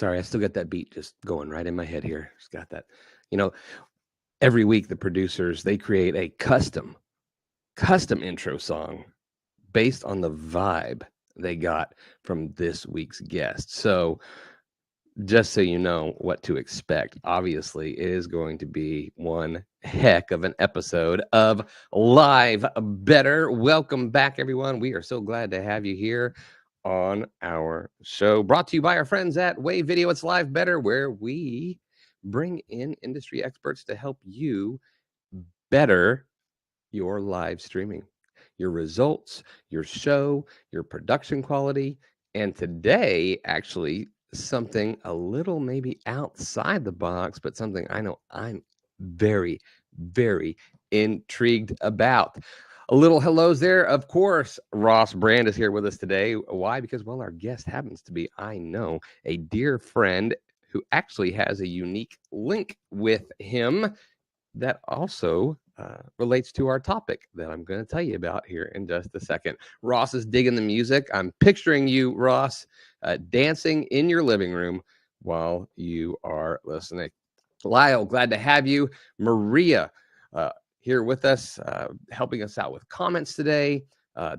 Sorry, I still got that beat just going right in my head here. Just got that. You know, every week the producers, they create a custom intro song based on the vibe they got from this week's guest. So just so you know what to expect, obviously it is going to be one heck of an episode of Live Better. Welcome back, everyone. We are so glad to have you here on our show, brought to you by our friends at Wave Video. It's Live Better, where we bring in industry experts to help you better your live streaming, your results, your show, your production quality. And today, actually, something a little maybe outside the box, but something I know I'm very, very intrigued about. A little hellos there. Of course, Ross Brand is here with us today. Why? Because, well, our guest happens to be, I know, a dear friend who actually has a unique link with him that also relates to our topic that I'm going to tell you about here in just a second. Ross is digging the music. I'm picturing you, Ross, dancing in your living room while you are listening. Lyle, glad to have you. Maria, here with us, helping us out with comments today.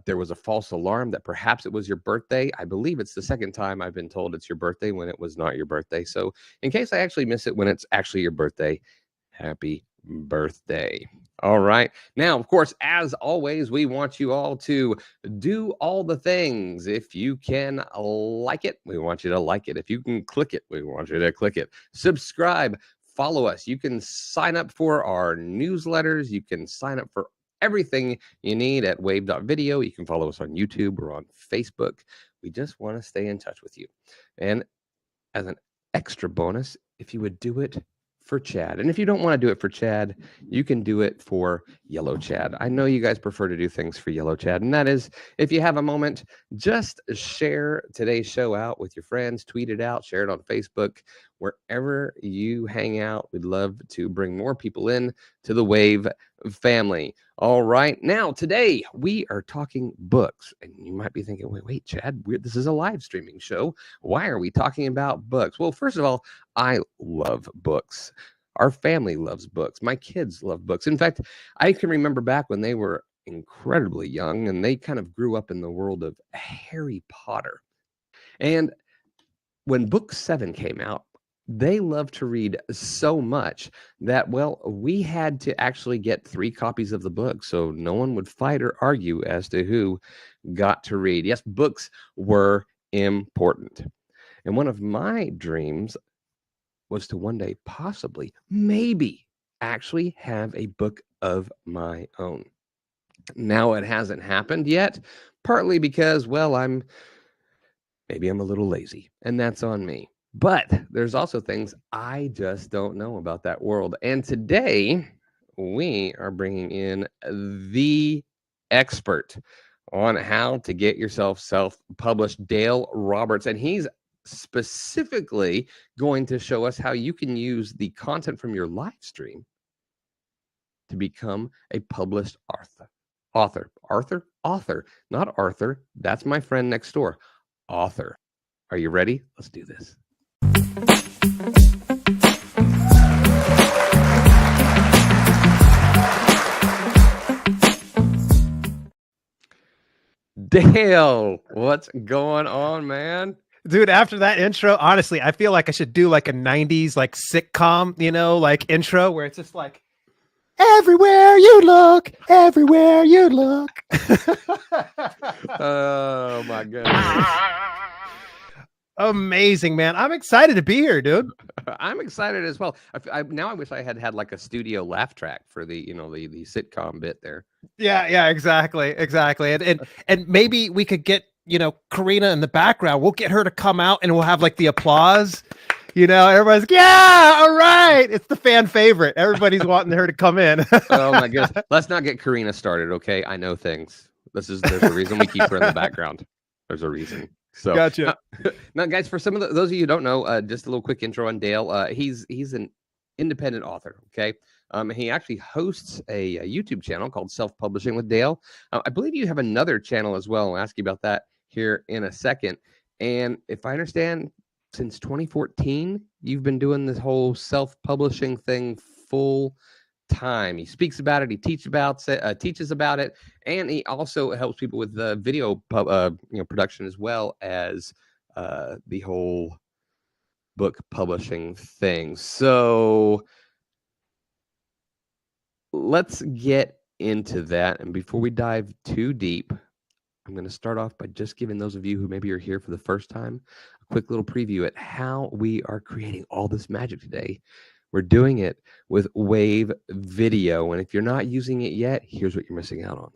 There was a false alarm that perhaps it was your birthday. I believe it's the second time I've been told it's your birthday when it was not your birthday. So in case I actually miss it when it's actually your birthday, happy birthday. All right. Now, of course, as always, we want you all to do all the things. If you can like it, we want you to like it. If you can click it, we want you to click it. Subscribe. Follow us. You can sign up for our newsletters. You can sign up for everything you need at wave.video. You can follow us on YouTube or on Facebook. We just want to stay in touch with you. And as an extra bonus, if you would do it for Chad. And if you don't want to do it for Chad, you can do it for Yellow Chad. I know you guys prefer to do things for Yellow Chad. And that is, if you have a moment, just share today's show out with your friends, tweet it out, share it on Facebook, wherever you hang out. We'd love to bring more people in to the Wave family. All right. Now, today we are talking books. And you might be thinking, wait, Chad, this is a live streaming show. Why are we talking about books? Well, first of all, I love books. Our family loves books. My kids love books. In fact, I can remember back when they were incredibly young and they kind of grew up in the world of Harry Potter. And when book 7 came out, they loved to read so much that, well, we had to actually get 3 copies of the book so no one would fight or argue as to who got to read. Yes, books were important. And one of my dreams was to one day possibly, maybe, actually have a book of my own. Now, it hasn't happened yet, partly because, well, maybe I'm a little lazy, and that's on me. But there's also things I just don't know about that world. And today, we are bringing in the expert on how to get yourself self-published, Dale Roberts. And he's specifically going to show us how you can use the content from your live stream to become a published author, not Arthur. That's my friend next door. Author. Are you ready? Let's do this. Dale, what's going on, man? Dude, after that intro, honestly, I feel like I should do like a 90s like sitcom, like intro where it's just like, everywhere you look, everywhere you look. Oh, my goodness. Amazing, man. I'm excited to be here, dude. I'm excited as well. Now I wish I had like a studio laugh track for the sitcom bit there. Yeah, exactly. And maybe we could get, Karina in the background. We'll get her to come out and we'll have like the applause. Everybody's like, yeah, all right. It's the fan favorite. Everybody's wanting her to come in. Oh my goodness. Let's not get Karina started, okay? I know things. There's a reason we keep her in the background. There's a reason. So gotcha. Now, guys, for some of those of you who don't know, just a little quick intro on Dale. He's an independent author. Okay. He actually hosts a YouTube channel called Self-Publishing with Dale. I believe you have another channel as well. I'll ask you about that here in a second. And if I understand since 2014, you've been doing this whole self-publishing thing full time. He speaks about it. He teaches about it, and he also helps people with video production as well as the whole book publishing thing. So let's get into that. And before we dive too deep, I'm going to start off by just giving those of you who maybe are here for the first time a quick little preview at how we are creating all this magic today. We're doing it with Wave Video. And if you're not using it yet, here's what you're missing out on.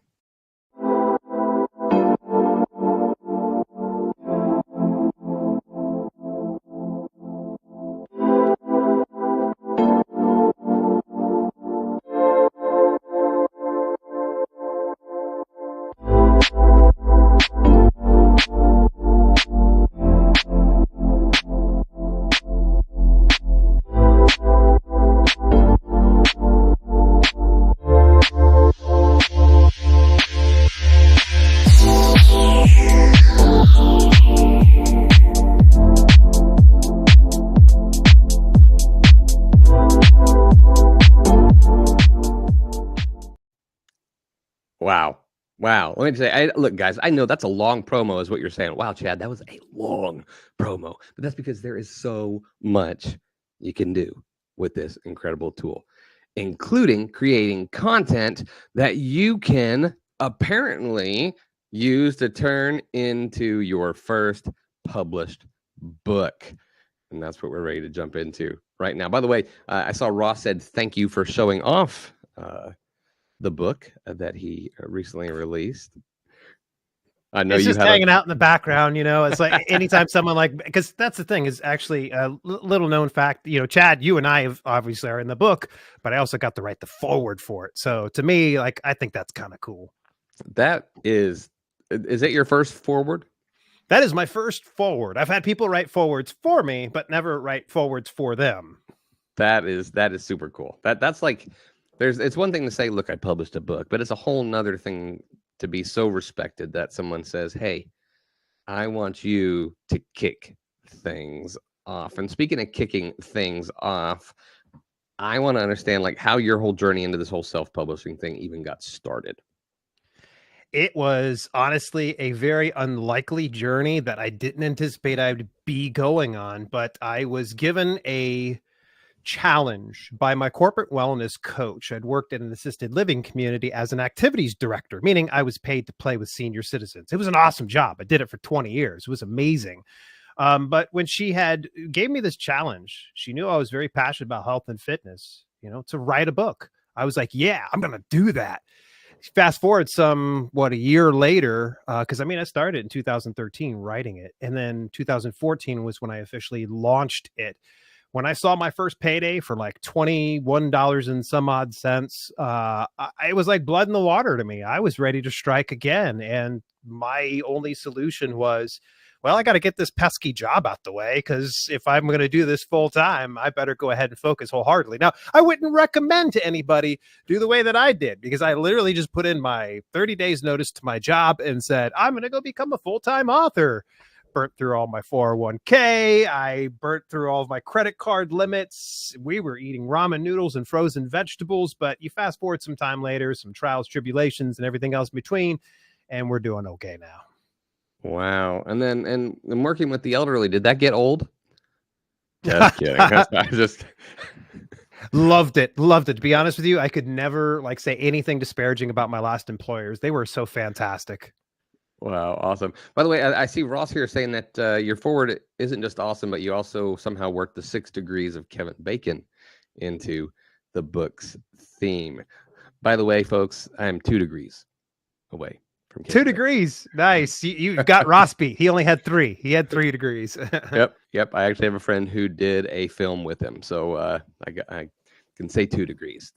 Wow. Let me say, look, guys, I know that's a long promo is what you're saying. Wow, Chad, that was a long promo. But that's because there is so much you can do with this incredible tool, including creating content that you can apparently use to turn into your first published book. And that's what we're ready to jump into right now. By the way, I saw Ross said thank you for showing off the book that he recently released. I know it's you just hanging out in the background, it's like anytime someone because that's the thing is actually a little known fact, Chad, you and I have obviously are in the book, but I also got to write the forward for it. So to me, I think that's kind of cool. That is it your first forward? That is my first forward. I've had people write forwards for me, but never write forwards for them. That is super cool. That's like, it's one thing to say, look, I published a book, but it's a whole nother thing to be so respected that someone says, hey, I want you to kick things off. And speaking of kicking things off, I want to understand how your whole journey into this whole self-publishing thing even got started. It was honestly a very unlikely journey that I didn't anticipate I'd be going on, but I was given a challenge by my corporate wellness coach. I'd worked in an assisted living community as an activities director, meaning I was paid to play with senior citizens. It was an awesome job. I did it for 20 years. It was amazing. But when she gave me this challenge, she knew I was very passionate about health and fitness, to write a book. I was like, yeah, I'm going to do that. Fast forward a year later, because I started in 2013 writing it. And then 2014 was when I officially launched it. When I saw my first payday for $21 and some odd cents, it was like blood in the water to me. I was ready to strike again. And my only solution was, well, I got to get this pesky job out the way, because if I'm going to do this full time, I better go ahead and focus wholeheartedly. Now, I wouldn't recommend to anybody do the way that I did, because I literally just put in my 30 days notice to my job and said, I'm going to go become a full-time author. Burnt through all my 401k. I burnt through all of my credit card limits. We were eating ramen noodles and frozen vegetables, but you fast forward some time later, some trials, tribulations, and everything else in between, and we're doing okay now. Wow. And working with the elderly, did that get old? Just kidding. I just loved it. To be honest with you, I could never say anything disparaging about my last employers. They were so fantastic. Wow, awesome. By the way, I see Ross here saying that your forward isn't just awesome, but you also somehow worked the 6 degrees of Kevin Bacon into the book's theme. By the way, folks, I'm 2 degrees away from Kevin 2 degrees. Nice. You got Ross beat. He only had 3. He had 3 degrees. Yep. I actually have a friend who did a film with him, so I can say 2 degrees,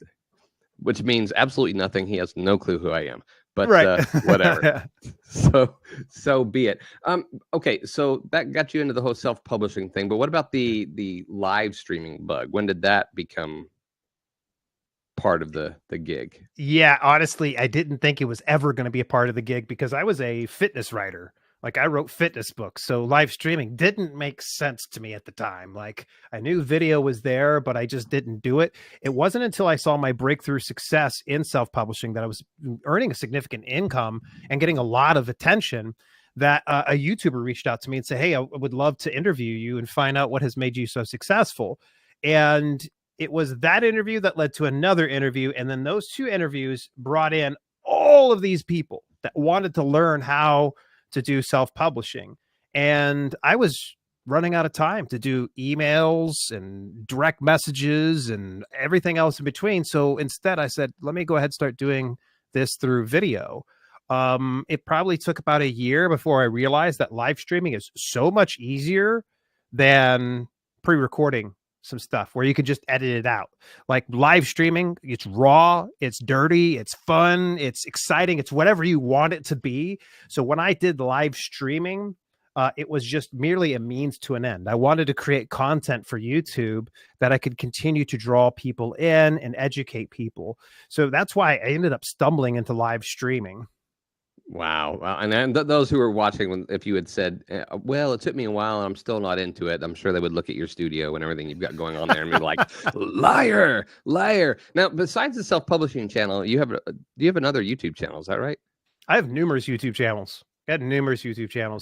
which means absolutely nothing. He has no clue who I am. But right. Whatever. So be it. Okay, so that got you into the whole self-publishing thing. But what about the live streaming bug? When did that become part of the gig? Yeah, honestly, I didn't think it was ever going to be a part of the gig, because I was a fitness writer. Like I wrote fitness books, so live streaming didn't make sense to me at the time. Like I knew video was there, but I just didn't do it. It wasn't until I saw my breakthrough success in self-publishing that I was earning a significant income and getting a lot of attention that a YouTuber reached out to me and said, "Hey, I would love to interview you and find out what has made you so successful." And it was that interview that led to another interview. And then those two interviews brought in all of these people that wanted to learn how to do self-publishing. And I was running out of time to do emails and direct messages and everything else in between. So instead I said, let me go ahead and start doing this through video. It probably took about a year before I realized that live streaming is so much easier than pre-recording some stuff where you could just edit it out. Like live streaming, it's raw, it's dirty, it's fun, it's exciting, it's whatever you want it to be. So when I did live streaming, it was just merely a means to an end. I wanted to create content for YouTube that I could continue to draw people in and educate people. So that's why I ended up stumbling into live streaming. Wow. And those who are watching, if you had said, well, it took me a while and I'm still not into it, I'm sure they would look at your studio and everything you've got going on there and be like, liar, liar. Now, besides the self-publishing channel, do you have another YouTube channel? Is that right? I have numerous YouTube channels.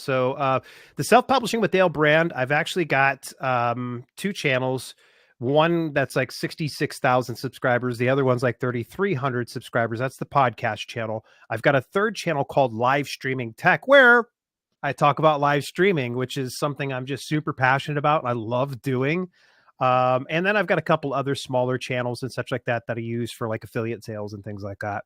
So the self-publishing with Dale brand, I've actually got two channels. One that's like 66,000 subscribers. The other one's like 3,300 subscribers. That's the podcast channel. I've got a third channel called Live Streaming Tech, where I talk about live streaming, which is something I'm just super passionate about and I love doing. And then I've got a couple other smaller channels and such like that I use for like affiliate sales and things like that.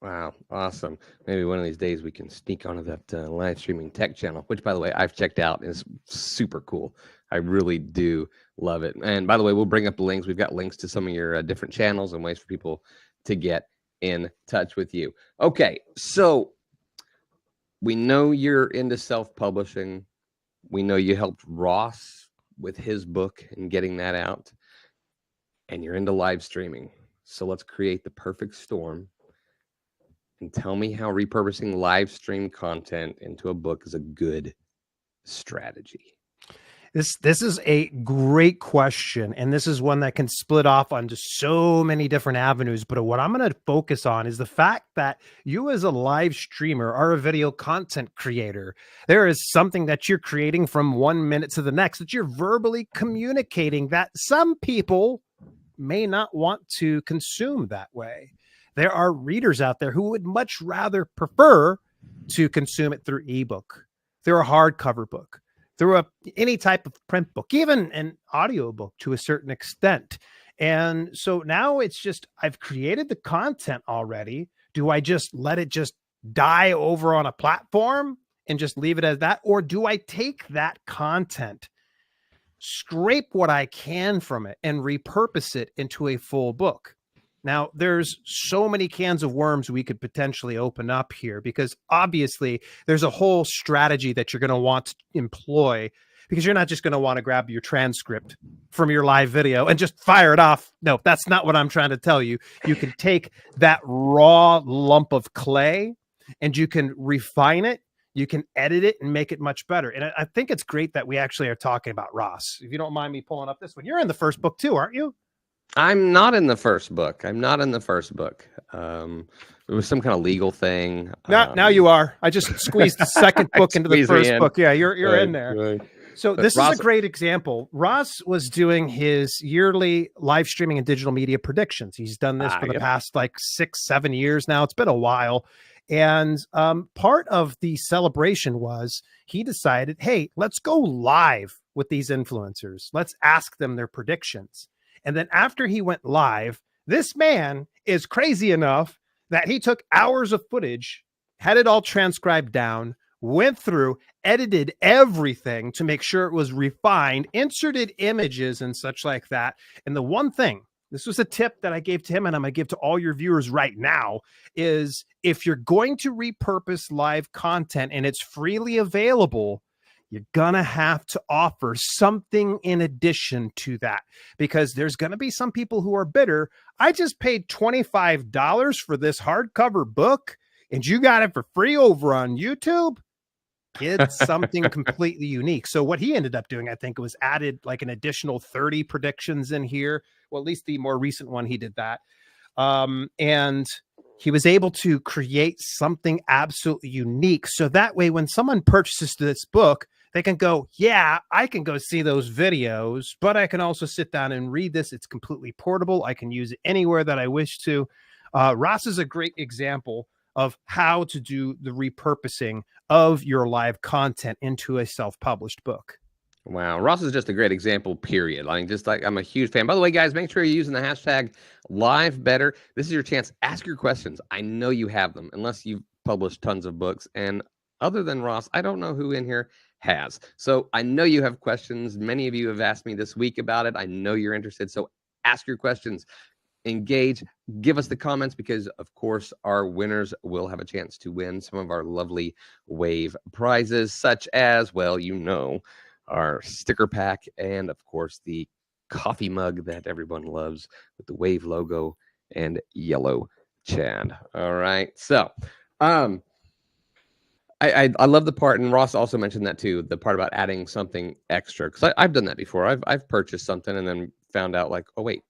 Wow, awesome. Maybe one of these days we can sneak onto that live streaming tech channel, which, by the way, I've checked out. It's super cool. I really do love it. And by the way, we'll bring up the links. We've got links to some of your different channels and ways for people to get in touch with you. Okay, so we know you're into self-publishing. We know you helped Ross with his book and getting that out. And you're into live streaming. So let's create the perfect storm. And tell me how repurposing live stream content into a book is a good strategy. This is a great question, and this is one that can split off onto so many different avenues. But what I'm going to focus on is the fact that you as a live streamer are a video content creator. There is something that you're creating from 1 minute to the next that you're verbally communicating that some people may not want to consume that way. There are readers out there who would much rather prefer to consume it through ebook, through a hardcover book, through any type of print book, even an audiobook to a certain extent. And so now it's just, I've created the content already. Do I just let it just die over on a platform and just leave it as that? Or do I take that content, scrape what I can from it, and repurpose it into a full book? Now, there's so many cans of worms we could potentially open up here, because obviously there's a whole strategy that you're going to want to employ, because you're not just going to want to grab your transcript from your live video and just fire it off. No, that's not what I'm trying to tell you. You can take that raw lump of clay and you can refine it. You can edit it and make it much better. And I think it's great that we actually are talking about Ross. If you don't mind me pulling up this one, you're in the first book too, aren't you? I'm not in the first book. It was some kind of legal thing. Now you are. I just squeezed the second book into the first book. Yeah, you're right, in there. Right. So this is a great example. Ross was doing his yearly live streaming and digital media predictions. He's done this for the past like 6-7 years now. It's been a while. And part of the celebration was he decided, hey, let's go live with these influencers. Let's ask them their predictions. And then after he went live, this man is crazy enough that he took hours of footage, had it all transcribed down, went through, edited everything to make sure it was refined, inserted images and such like that. And the one thing, this was a tip that I gave to him and I'm going to give to all your viewers right now, is if you're going to repurpose live content and it's freely available, you're going to have to offer something in addition to that, because there's going to be some people who are bitter. I just paid $25 for this hardcover book and you got it for free over on YouTube. get something completely unique. So what he ended up doing, I think, was added like an additional 30 predictions in here. Well, at least the more recent one, he did that. And he was able to create something absolutely unique. So that way, when someone purchases this book, they can go, yeah, I can go see those videos, but I can also sit down and read this. It's completely portable. I can use it anywhere that I wish to. Ross is a great example of how to do the repurposing of your live content into a self-published book. Wow, Ross is just a great example, period. I mean, just like I'm a huge fan. By the way, guys, make sure you're using the hashtag #LiveBetter. This is your chance. Ask your questions. I know you have them, unless you've published tons of books. And other than Ross, I don't know who in here has. So I know you have questions. Many of you have asked me this week about it. I know you're interested. So ask your questions. Engage, give us the comments, because of course our winners will have a chance to win some of our lovely Wave prizes, such as, well, you know, our sticker pack, and of course the coffee mug that everyone loves with the Wave logo and yellow Chad. All right, so I love the part, and Ross also mentioned that too, the part about adding something extra, because I've done that before. I've purchased something and then found out, like, oh wait,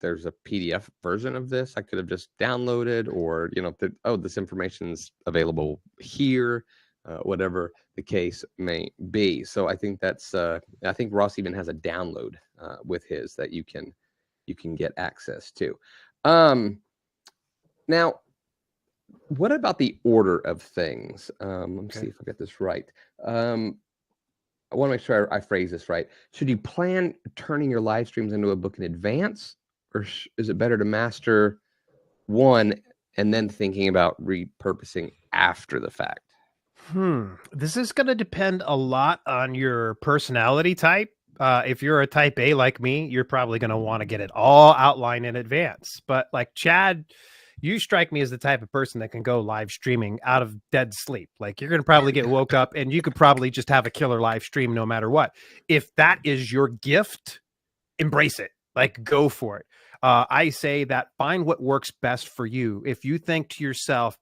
there's a PDF version of this I could have just downloaded, or, you know, oh, this information's available here, whatever the case may be. So I think that's I think Ross even has a download with his that you can get access to. Now, what about the order of things? Let me see if I get this right. I want to make sure I phrase this right. Should you plan turning your live streams into a book in advance, or is it better to master one and then thinking about repurposing after the fact? This is going to depend a lot on your personality type. If you're a type A like me, you're probably going to want to get it all outlined in advance. But like Chad, you strike me as the type of person that can go live streaming out of dead sleep. Like, you're going to probably get woke up and you could probably just have a killer live stream no matter what. If that is your gift, embrace it. Like, go for it. I say that find what works best for you. If you think to yourself,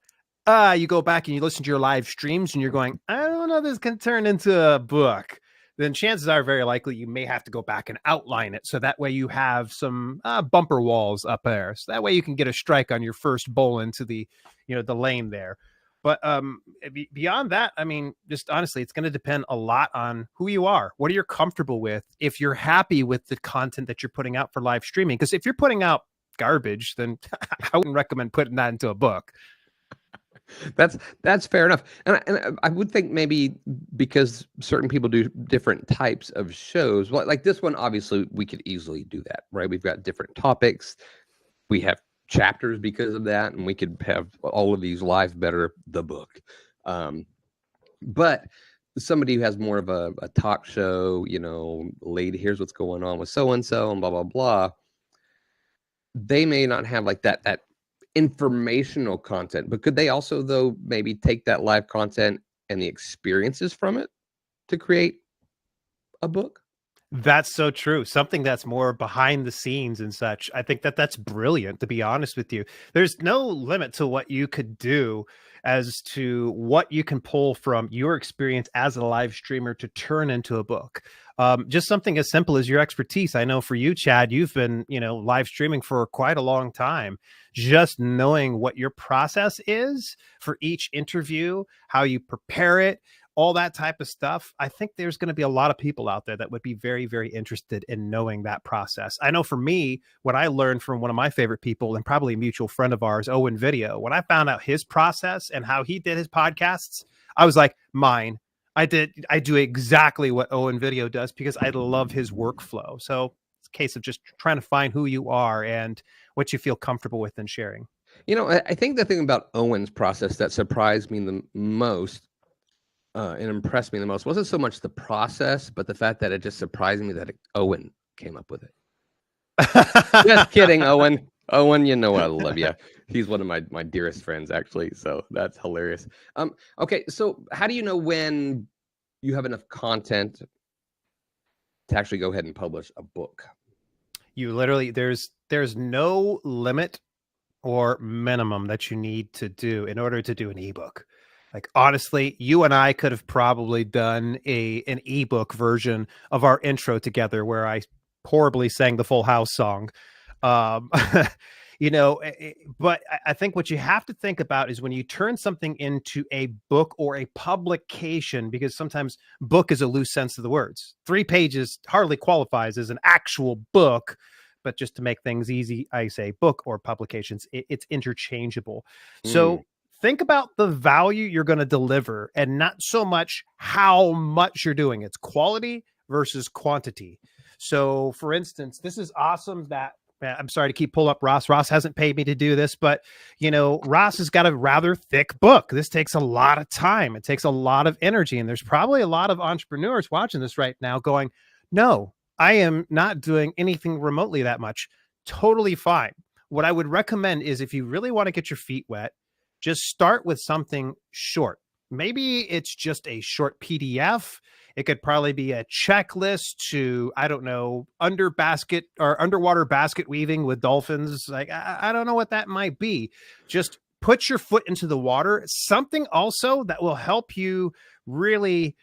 you go back and you listen to your live streams and you're going, I don't know, this can turn into a book, then chances are very likely you may have to go back and outline it. So that way you have some bumper walls up there. So that way you can get a strike on your first bowl into the, you know, the lane there. But beyond that, I mean, just honestly, it's going to depend a lot on who you are. What are you comfortable with? If you're happy with the content that you're putting out for live streaming, because if you're putting out garbage, then I wouldn't recommend putting that into a book. That's fair enough. And I would think maybe because certain people do different types of shows, like this one, obviously we could easily do that, right? We've got different topics. We have chapters because of that, and we could have all of these live better the book. But somebody who has more of a talk show, you know, lady, here's what's going on with so-and-so and blah, blah, blah. They may not have like that informational content, but could they also, though, maybe take that live content and the experiences from it to create a book? That's so true. Something that's more behind the scenes and such. I think that that's brilliant, to be honest with you. There's no limit to what you could do as to what you can pull from your experience as a live streamer to turn into a book. Just something as simple as your expertise. I know for you, Chad, you've been, you know, live streaming for quite a long time. Just knowing what your process is for each interview, how you prepare it, all that type of stuff. I think there's going to be a lot of people out there that would be very, very interested in knowing that process. I know for me, what I learned from one of my favorite people and probably a mutual friend of ours, Owen Video, when I found out his process and how he did his podcasts, I was like, mine. I do exactly what Owen Video does because I love his workflow. So it's a case of just trying to find who you are and what you feel comfortable with and sharing. You know, I think the thing about Owen's process that surprised me the most and impressed me the most wasn't so much the process, but the fact that it just surprised me that Owen came up with it. Just kidding, Owen. Owen, you know I love you. He's one of my dearest friends, actually. So that's hilarious. Okay, so how do you know when you have enough content to actually go ahead and publish a book? You literally, there's no limit or minimum that you need to do in order to do an ebook. Like honestly, you and I could have probably done an ebook version of our intro together where I horribly sang the Full House song. Um, but I think what you have to think about is when you turn something into a book or a publication, because sometimes book is a loose sense of the words. 3 pages hardly qualifies as an actual book, but just to make things easy, I say book or publications. It's interchangeable. Mm, So think about the value you're going to deliver and not so much how much you're doing. It's quality versus quantity. So, for instance, this is awesome that I'm sorry to keep pulling up Ross. Ross hasn't paid me to do this, but Ross has got a rather thick book. This takes a lot of time. It takes a lot of energy. And there's probably a lot of entrepreneurs watching this right now going, no, I am not doing anything remotely that much. Totally fine. What I would recommend is if you really want to get your feet wet, just start with something short. Maybe it's just a short PDF. It could probably be a checklist to, I don't know, underwater basket weaving with dolphins. Like, I don't know what that might be. Just put your foot into the water. Something also that will help you really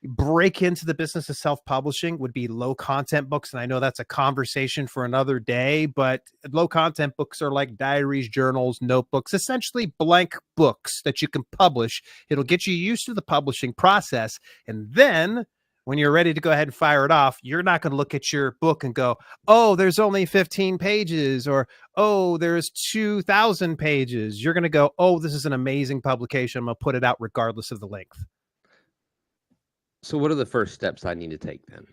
break into the business of self-publishing would be low content books. And I know that's a conversation for another day, but low content books are like diaries, journals, notebooks, essentially blank books that you can publish. It'll get you used to the publishing process. And then when you're ready to go ahead and fire it off, you're not going to look at your book and go, oh, there's only 15 pages, or, oh, there's 2,000 pages. You're going to go, oh, this is an amazing publication. I'm going to put it out regardless of the length. so what are the first steps I need to take then?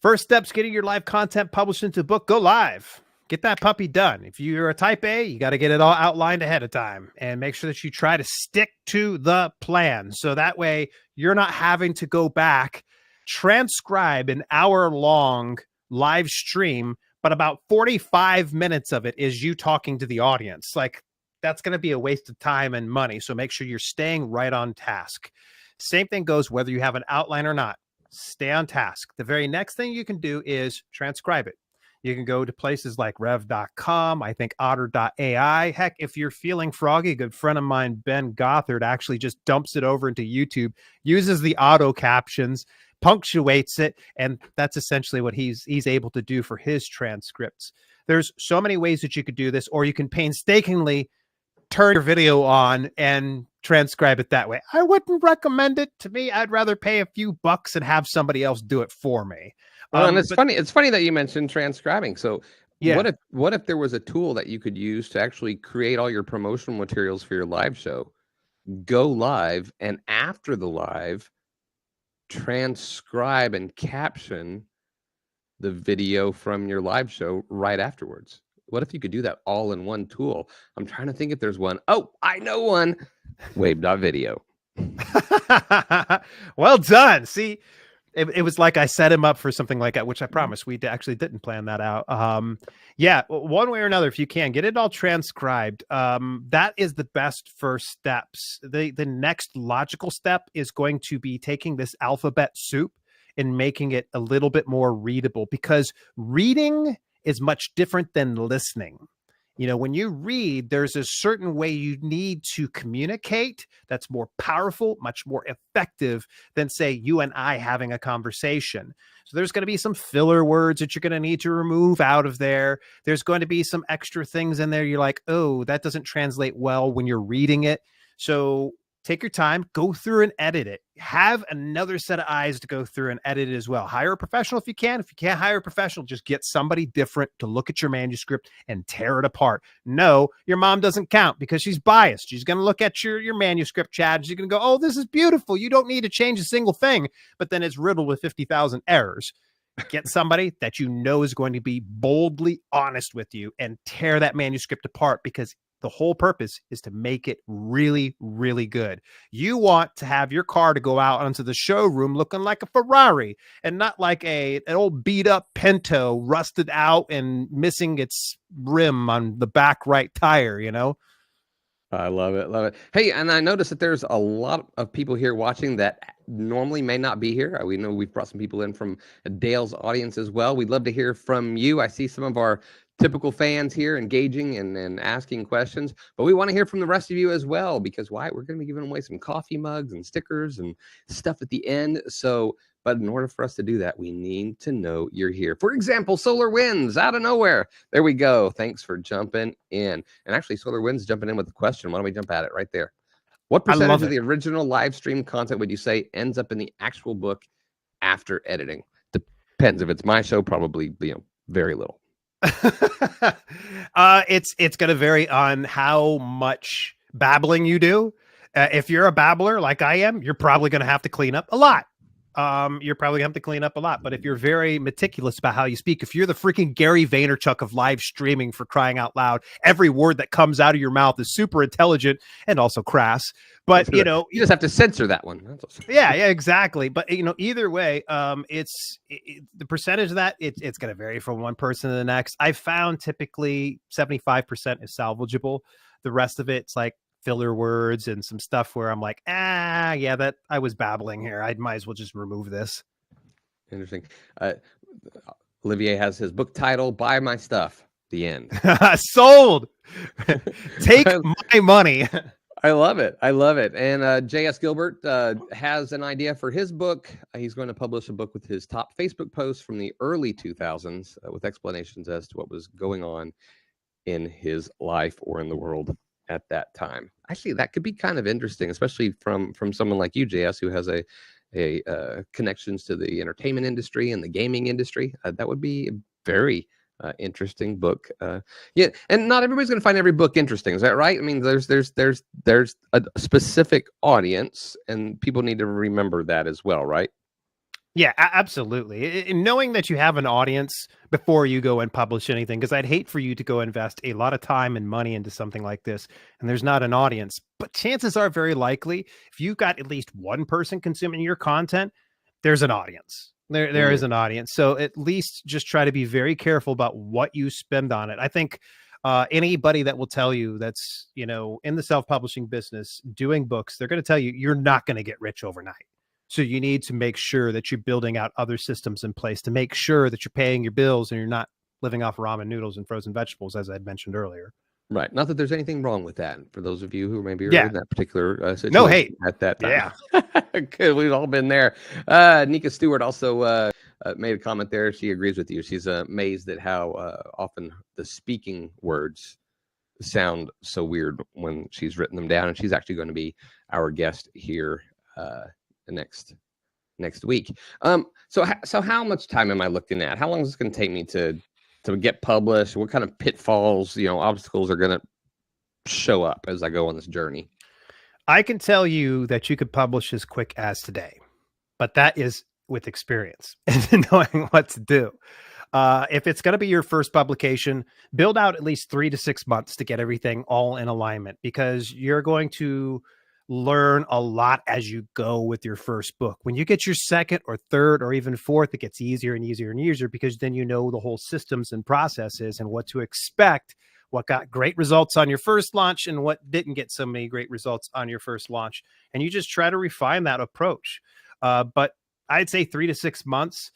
First steps, getting your live content published into a book. Go live. Get that puppy done. If you're a type A, you got to get it all outlined ahead of time and make sure that you try to stick to the plan. So that way you're not having to go back, transcribe an hour-long live stream, but about 45 minutes of it is you talking to the audience. Like, that's going to be a waste of time and money. So make sure you're staying right on task. Same thing goes whether you have an outline or not. Stay on task. The very next thing you can do is transcribe it. You can go to places like rev.com, I think otter.ai. Heck, if you're feeling froggy, a good friend of mine, Ben Gothard, actually just dumps it over into YouTube, uses the auto captions, punctuates it, and that's essentially what he's able to do for his transcripts. There's so many ways that you could do this, or you can painstakingly turn your video on and transcribe it that way. I wouldn't recommend it. To me, I'd rather pay a few bucks and have somebody else do it for me. Well, and it's funny. It's funny that you mentioned transcribing. So, Yeah. what if there was a tool that you could use to actually create all your promotional materials for your live show, go live, and after the live, transcribe and caption the video from your live show right afterwards? What if you could do that all in one tool? I'm trying to think if there's one. Oh, I know one. Wave.video. Well done. See, it was like I set him up for something like that, which I promise we actually didn't plan that out. Yeah, one way or another, if you can get it all transcribed, that is the best first steps. The next logical step is going to be taking this alphabet soup and making it a little bit more readable, because reading is much different than listening. When you read, there's a certain way you need to communicate that's more powerful, much more effective than, say, you and I having a conversation. So there's going to be some filler words that you're going to need to remove out of there. There's going to be some extra things in there. You're like, oh, that doesn't translate well when you're reading it. So take your time, go through and edit it. Have another set of eyes to go through and edit it as well. Hire a professional if you can. If you can't hire a professional, just get somebody different to look at your manuscript and tear it apart. No, your mom doesn't count because she's biased. She's going to look at your manuscript, Chad. She's going to go, oh, this is beautiful. You don't need to change a single thing. But then it's riddled with 50,000 errors. Get somebody that you know is going to be boldly honest with you and tear that manuscript apart, because the whole purpose is to make it really, really good. You want to have your car to go out onto the showroom looking like a Ferrari and not like an old beat up Pinto, rusted out and missing its rim on the back right tire, I love it. Love it. Hey, and I noticed that there's a lot of people here watching that normally may not be here. We know we've brought some people in from Dale's audience as well. We'd love to hear from you. I see some of our typical fans here engaging and asking questions, but we want to hear from the rest of you as well, because why? We're going to be giving away some coffee mugs and stickers and stuff at the end. So, but in order for us to do that, we need to know you're here. For example, Solar Winds out of nowhere. There we go. Thanks for jumping in. And actually, Solar Winds jumping in with a question. Why don't we jump at it right there? What percentage of the original live stream content would you say ends up in the actual book after editing? Depends. If it's my show, probably, very little. It's going to vary on how much babbling you do. If you're a babbler like I am, you're probably going to have to clean up a lot. But if you're very meticulous about how you speak, if you're the freaking Gary Vaynerchuk of live streaming, for crying out loud, every word that comes out of your mouth is super intelligent and also crass. But you just have to censor that one. Yeah, exactly. But either way, the percentage of that it's going to vary from one person to the next. I found typically 75% is salvageable. The rest of it's like filler words and some stuff where I'm like, that I was babbling here. I might as well just remove this. Interesting. Olivier has his book title, Buy My Stuff, the end. Sold. Take my money. I love it. And J.S. Gilbert has an idea for his book. He's going to publish a book with his top Facebook posts from the early 2000s with explanations as to what was going on in his life or in the world at that time. Actually, that could be kind of interesting, especially from someone like you, JS, who has a connections to the entertainment industry and the gaming industry. That would be a very interesting book. Yeah, and not everybody's going to find every book interesting. Is that right? I mean, there's a specific audience, and people need to remember that as well, right? Yeah, absolutely. Knowing that you have an audience before you go and publish anything, because I'd hate for you to go invest a lot of time and money into something like this, and there's not an audience. But chances are very likely, if you've got at least one person consuming your content, there's an audience. There is an audience. So at least just try to be very careful about what you spend on it. I think anybody that will tell you that's, in the self-publishing business doing books, they're going to tell you you're not going to get rich overnight. So you need to make sure that you're building out other systems in place to make sure that you're paying your bills and you're not living off ramen noodles and frozen vegetables, as I'd mentioned earlier. Right. Not that there's anything wrong with that. For those of you who maybe are in that particular situation. No hate at that time. Yeah. Good. We've all been there. Nika Stewart also made a comment there. She agrees with you. She's amazed at how often the speaking words sound so weird when she's written them down. And she's actually going to be our guest here next week. So how much time am I looking at? How long is this going to take me to get published? What kind of pitfalls, obstacles are going to show up as I go on this journey? I can tell you that you could publish as quick as today, but that is with experience and knowing what to do. If it's going to be your first publication, build out at least 3 to 6 months to get everything all in alignment, because you're going to learn a lot as you go with your first book. When you get your second or third or even fourth, it gets easier and easier and easier, because then you know the whole systems and processes and what to expect, what got great results on your first launch and what didn't get so many great results on your first launch. And you just try to refine that approach. But I'd say 3 to 6 months.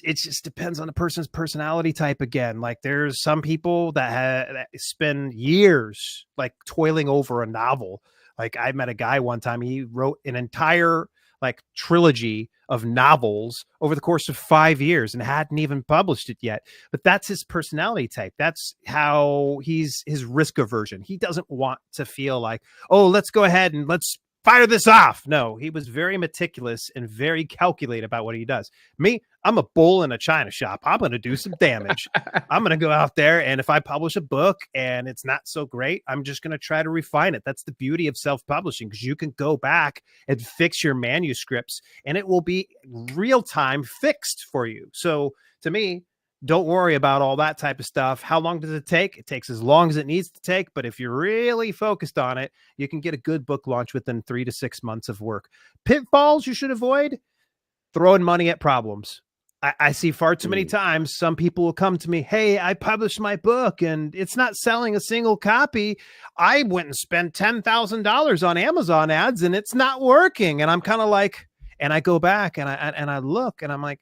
It just depends on the person's personality type again. Like there's some people that spend years like toiling over a novel. Like I met a guy one time, he wrote an entire like trilogy of novels over the course of 5 years and hadn't even published it yet. But that's his personality type. That's how his risk aversion. He doesn't want to feel like, oh, let's go ahead and let's fire this off. No, he was very meticulous and very calculated about what he does. Me, I'm a bull in a china shop. I'm going to do some damage. I'm going to go out there, and if I publish a book and it's not so great, I'm just going to try to refine it. That's the beauty of self-publishing, because you can go back and fix your manuscripts and it will be real-time fixed for you. So to me, don't worry about all that type of stuff. How long does it take? It takes as long as it needs to take. But if you're really focused on it, you can get a good book launch within 3 to 6 months of work. Pitfalls you should avoid: throwing money at problems. I see far too many times some people will come to me, hey, I published my book and it's not selling a single copy. I went and spent $10,000 on Amazon ads and it's not working. And I'm kind of like, and I go back and I look and I'm like,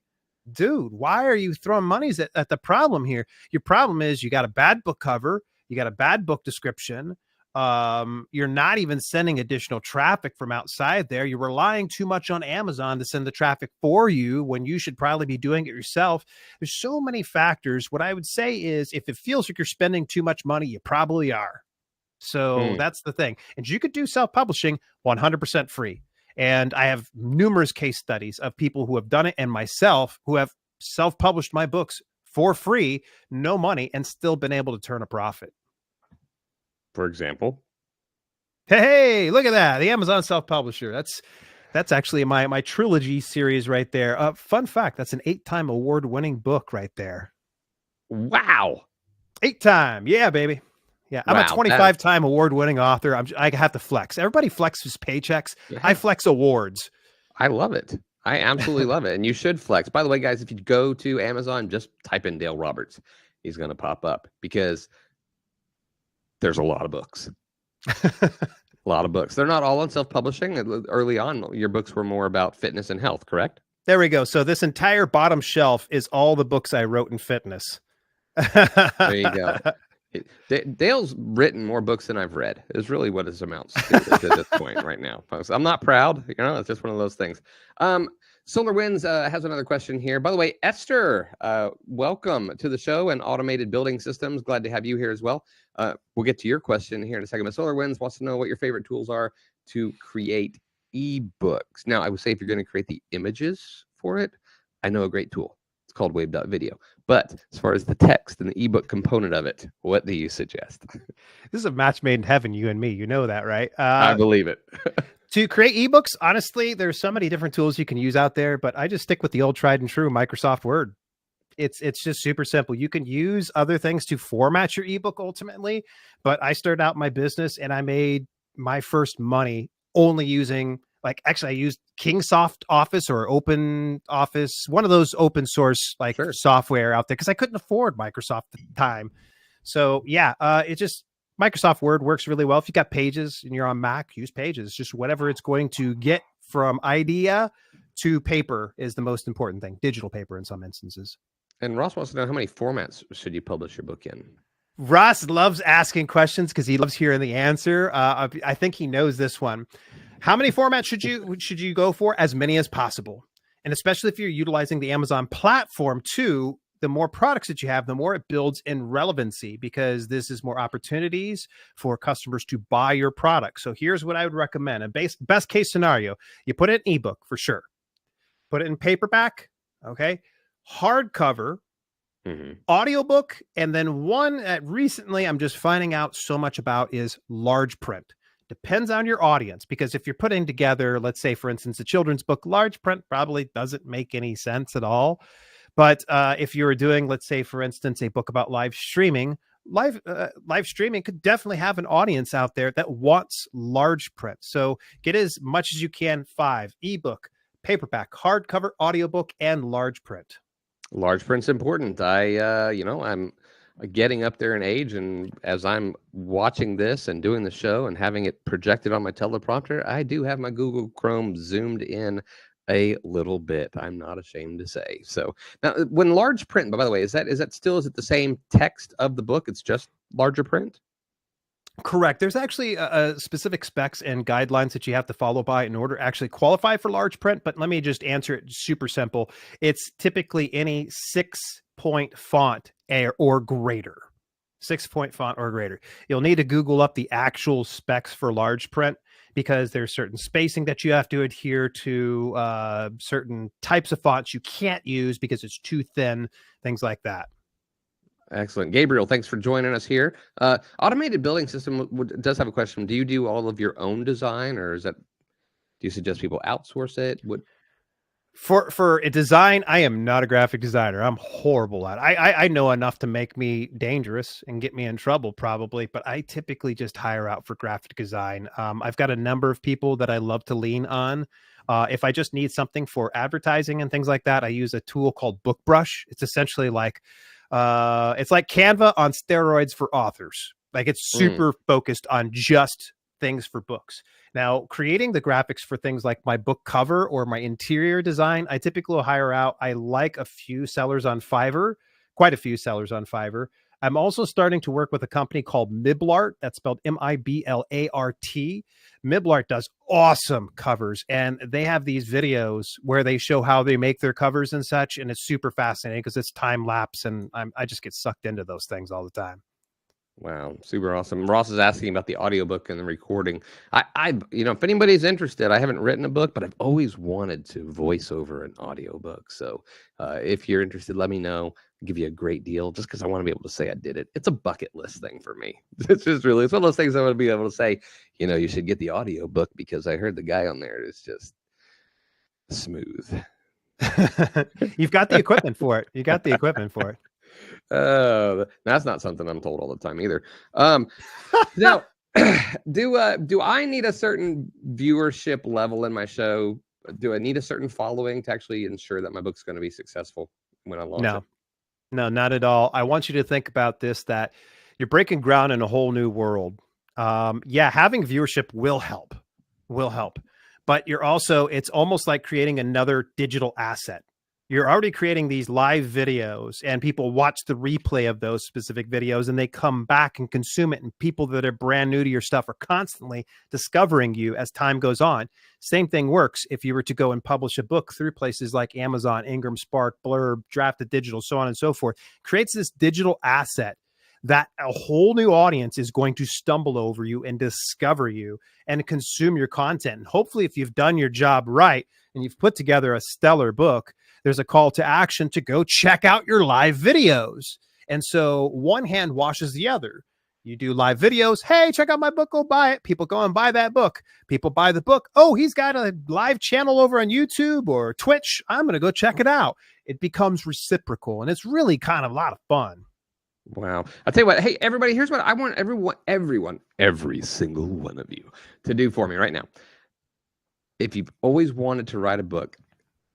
dude, why are you throwing monies at the problem here? Your problem is you got a bad book cover, you got a bad book description. You're not even sending additional traffic from outside there. You're relying too much on Amazon to send the traffic for you when you should probably be doing it yourself. There's so many factors. What I would say is if it feels like you're spending too much money, you probably are. So that's the thing. And you could do self-publishing 100% free. And I have numerous case studies of people who have done it and myself who have self-published my books for free, no money, and still been able to turn a profit. For example? Hey, look at that. The Amazon self-publisher. That's actually my trilogy series right there. Fun fact, that's an 8-time award-winning book right there. Wow. 8-time. Yeah, baby. Yeah, I'm a 25-time award-winning author. I have to flex. Everybody flexes paychecks. Yeah. I flex awards. I love it. I absolutely love it. And you should flex. By the way, guys, if you go to Amazon, just type in Dale Roberts. He's going to pop up because there's a lot of books. A lot of books. They're not all on self-publishing. Early on, your books were more about fitness and health, correct? There we go. So this entire bottom shelf is all the books I wrote in fitness. There you go. Dale's written more books than I've read is really what it amounts to at this point right now, folks. I'm not proud. It's just one of those things. Solar Winds has another question here. By the way, Esther, welcome to the show and Automated Building Systems. Glad to have you here as well. We'll get to your question here in a second. But Solar Winds wants to know what your favorite tools are to create ebooks. Now, I would say if you're going to create the images for it, I know a great tool. It's called Wave.video. But as far as the text and the ebook component of it, what do you suggest? This is a match made in heaven, you and me. You know that, right? I believe it. To create ebooks, honestly, there's so many different tools you can use out there, but I just stick with the old tried and true Microsoft Word. It's just super simple. You can use other things to format your ebook ultimately, but I started out my business and I made my first money only using, I used Kingsoft Office or Open Office, one of those open source software out there because I couldn't afford Microsoft at the time. So yeah, Microsoft Word works really well. If you got Pages and you're on Mac, use Pages. Just whatever it's going to get from idea to paper is the most important thing. Digital paper in some instances. And Ross wants to know how many formats should you publish your book in? Ross loves asking questions because he loves hearing the answer. I think he knows this one. How many formats should you go for? As many as possible. And especially if you're utilizing the Amazon platform too, the more products that you have, the more it builds in relevancy because this is more opportunities for customers to buy your product. So here's what I would recommend. A best case scenario, you put it in ebook for sure. Put it in paperback, okay? Hardcover, audiobook, and then one that recently I'm just finding out so much about is large print. Depends on your audience, because if you're putting together, let's say, for instance, a children's book, large print probably doesn't make any sense at all. But if you're doing, let's say, for instance, a book about live streaming could definitely have an audience out there that wants large print. So get as much as you can, 5, ebook, paperback, hardcover, audiobook, and large print. Large print's important. I'm getting up there in age, and as I'm watching this and doing the show and having it projected on my teleprompter, I do have my Google Chrome zoomed in a little bit. I'm not ashamed to say. So now, when large print, by the way, is it the same text of the book? It's just larger print? Correct. There's actually specific specs and guidelines that you have to follow by in order to actually qualify for large print. But let me just answer it super simple. It's typically any 6-point font or greater. 6-point font or greater. You'll need to Google up the actual specs for large print because there's certain spacing that you have to adhere to, certain types of fonts you can't use because it's too thin, things like that. Excellent. Gabriel, thanks for joining us here. Automated Building System does have a question. Do you do all of your own design, or do you suggest people outsource it? For a design, I am not a graphic designer. I'm horrible at it. I know enough to make me dangerous and get me in trouble probably, but I typically just hire out for graphic design. I've got a number of people that I love to lean on. If I just need something for advertising and things like that, I use a tool called BookBrush. It's essentially it's like Canva on steroids for authors. Like it's super focused on just things for books. Now, creating the graphics for things like my book cover or my interior design, I typically will hire out. I like a few sellers on Fiverr, quite a few sellers on Fiverr. I'm also starting to work with a company called Miblart. That's spelled Miblart. Miblart does awesome covers, and they have these videos where they show how they make their covers and such, and it's super fascinating because it's time lapse, and I just get sucked into those things all the time. Wow, super awesome. Ross is asking about the audiobook and the recording. If anybody's interested, I haven't written a book, but I've always wanted to voice over an audiobook. So if you're interested, let me know. I'll give you a great deal just because I want to be able to say I did it. It's a bucket list thing for me. It's one of those things I want to be able to say, you should get the audiobook because I heard the guy on there is just smooth. You've got the equipment for it. You got the equipment for it. That's not something I'm told all the time either. Now, do I need a certain viewership level in my show? Do I need a certain following to actually ensure that my book's going to be successful when I launch it? No, not at all. I want you to think about this, that you're breaking ground in a whole new world. Having viewership will help, but it's almost like creating another digital asset. You're already creating these live videos and people watch the replay of those specific videos and they come back and consume it. And people that are brand new to your stuff are constantly discovering you as time goes on. Same thing works if you were to go and publish a book through places like Amazon, Ingram, Spark, Blurb, Drafted Digital, so on and so forth. Creates this digital asset that a whole new audience is going to stumble over you and discover you and consume your content. And hopefully, if you've done your job right and you've put together a stellar book, there's a call to action to go check out your live videos. And so one hand washes the other. You do live videos. Hey, check out my book. Go buy it. People go and buy that book. People buy the book. Oh, he's got a live channel over on YouTube or Twitch. I'm going to go check it out. It becomes reciprocal, and it's really kind of a lot of fun. Wow. I'll tell you what. Hey, everybody, here's what I want everyone, every single one of you to do for me right now. If you've always wanted to write a book,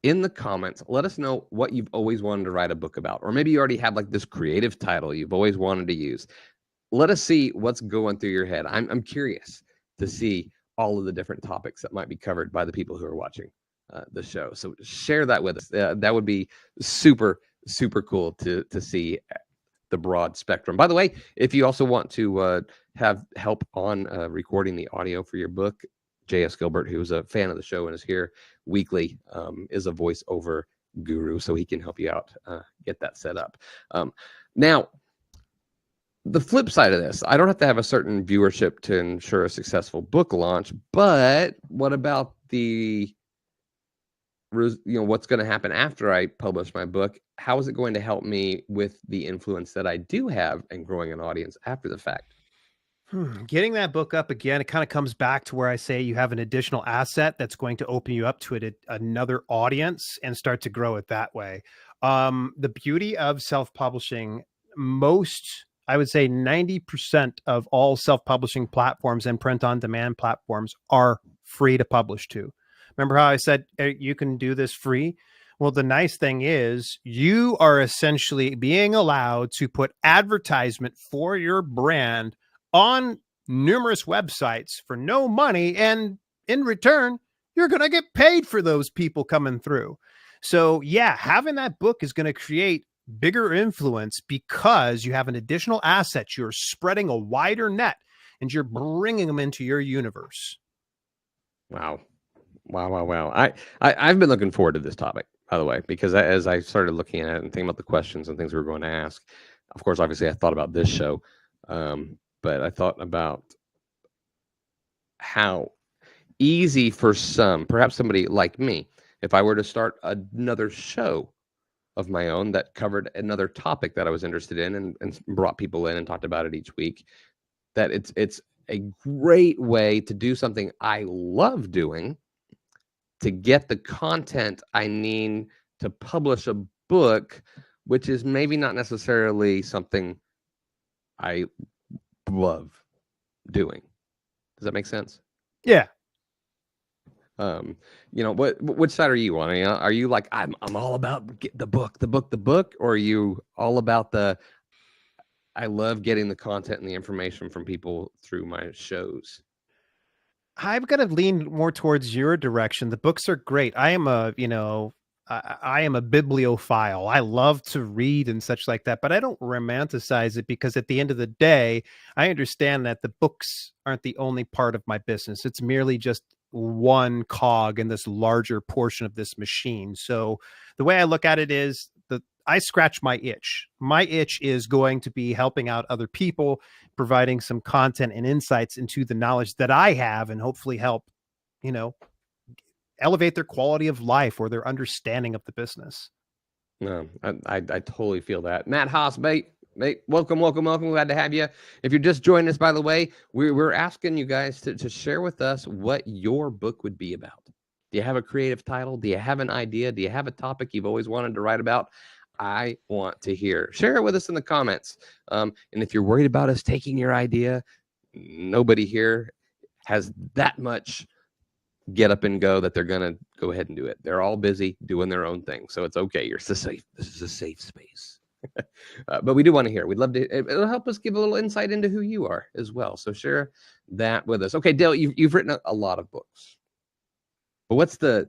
in the comments, let us know what you've always wanted to write a book about. Or maybe you already have like this creative title you've always wanted to use. Let us see what's going through your head. I'm curious to see all of the different topics that might be covered by the people who are watching the show. So share that with us. That would be super, super cool to see the broad spectrum. By the way, if you also want to have help on recording the audio for your book, J.S. Gilbert, who's a fan of the show and is here weekly, is a voiceover guru, so he can help you out get that set up. Now, the flip side of this, I don't have to have a certain viewership to ensure a successful book launch, but what about what's going to happen after I publish my book? How is it going to help me with the influence that I do have in growing an audience after the fact? Getting that book up again, it kind of comes back to where I say you have an additional asset that's going to open you up to another audience and start to grow it that way. The beauty of self-publishing, I would say 90% of all self-publishing platforms and print-on-demand platforms are free to publish to. Remember how I said you can do this free? Well, the nice thing is you are essentially being allowed to put advertisement for your brand on numerous websites for no money. And in return, you're going to get paid for those people coming through. So yeah, having that book is going to create bigger influence because you have an additional asset. You're spreading a wider net and you're bringing them into your universe. Wow. I've been looking forward to this topic, by the way, because as I started looking at it and thinking about the questions and things we were going to ask, of course, obviously I thought about this show. But I thought about how easy for some, perhaps somebody like me, if I were to start another show of my own that covered another topic that I was interested in and brought people in and talked about it each week, that it's a great way to do something I love doing, to get the content I need to publish a book, which is maybe not necessarily something I love doing. Does that make sense? Yeah. Which side are you on? Are you like, I'm all about the book, or are you all about I love getting the content and the information from people through my shows? I'm going to lean more towards your direction. The books are great. I am a, I am a bibliophile. I love to read and such like that, but I don't romanticize it because at the end of the day, I understand that the books aren't the only part of my business. It's merely just one cog in this larger portion of this machine. So the way I look at it is that I scratch my itch. My itch is going to be helping out other people, providing some content and insights into the knowledge that I have, and hopefully help, you know, elevate their quality of life or their understanding of the business. No, I totally feel that. Matt Haas, mate, welcome. Glad to have you. If you're just joining us, by the way, we're asking you guys to share with us what your book would be about. Do you have a creative title? Do you have an idea? Do you have a topic you've always wanted to write about? I want to hear. Share it with us in the comments. And if you're worried about us taking your idea, nobody here has that much get up and go that they're going to go ahead and do it. They're all busy doing their own thing. So it's okay. This is a safe space. But we do want to hear. We'd love to. It'll help us give a little insight into who you are as well. So share that with us. Okay, Dale, you've written a lot of books. But what's the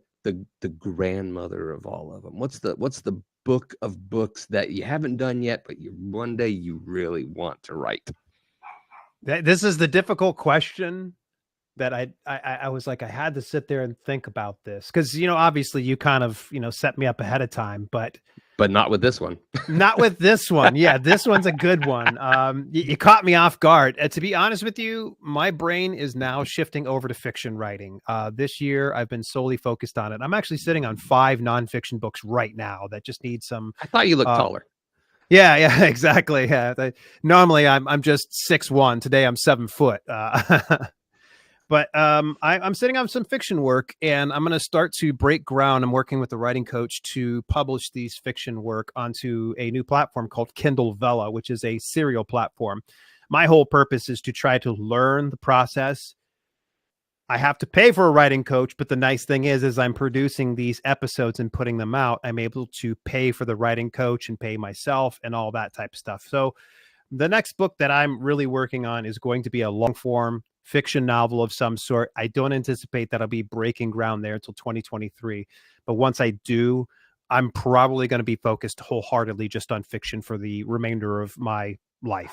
grandmother of all of them? What's the book of books that you haven't done yet, but one day you really want to write? This is the difficult question that I was like, I had to sit there and think about this because, obviously you kind of, set me up ahead of time, but not with this one. Not with this one. Yeah, this one's a good one. You caught me off guard. To be honest with you, my brain is now shifting over to fiction writing. This year, I've been solely focused on it. I'm actually sitting on 5 nonfiction books right now that just need some. I thought you looked taller. Yeah, exactly. Yeah, normally I'm just 6'1". Today I'm 7 foot. But I'm sitting on some fiction work, and I'm going to start to break ground. I'm working with the writing coach to publish these fiction work onto a new platform called Kindle Vella, which is a serial platform. My whole purpose is to try to learn the process. I have to pay for a writing coach, but the nice thing is I'm producing these episodes and putting them out. I'm able to pay for the writing coach and pay myself and all that type of stuff. So the next book that I'm really working on is going to be a long form fiction novel of some sort. I don't anticipate that I'll be breaking ground there until 2023. But once I do, I'm probably going to be focused wholeheartedly just on fiction for the remainder of my life.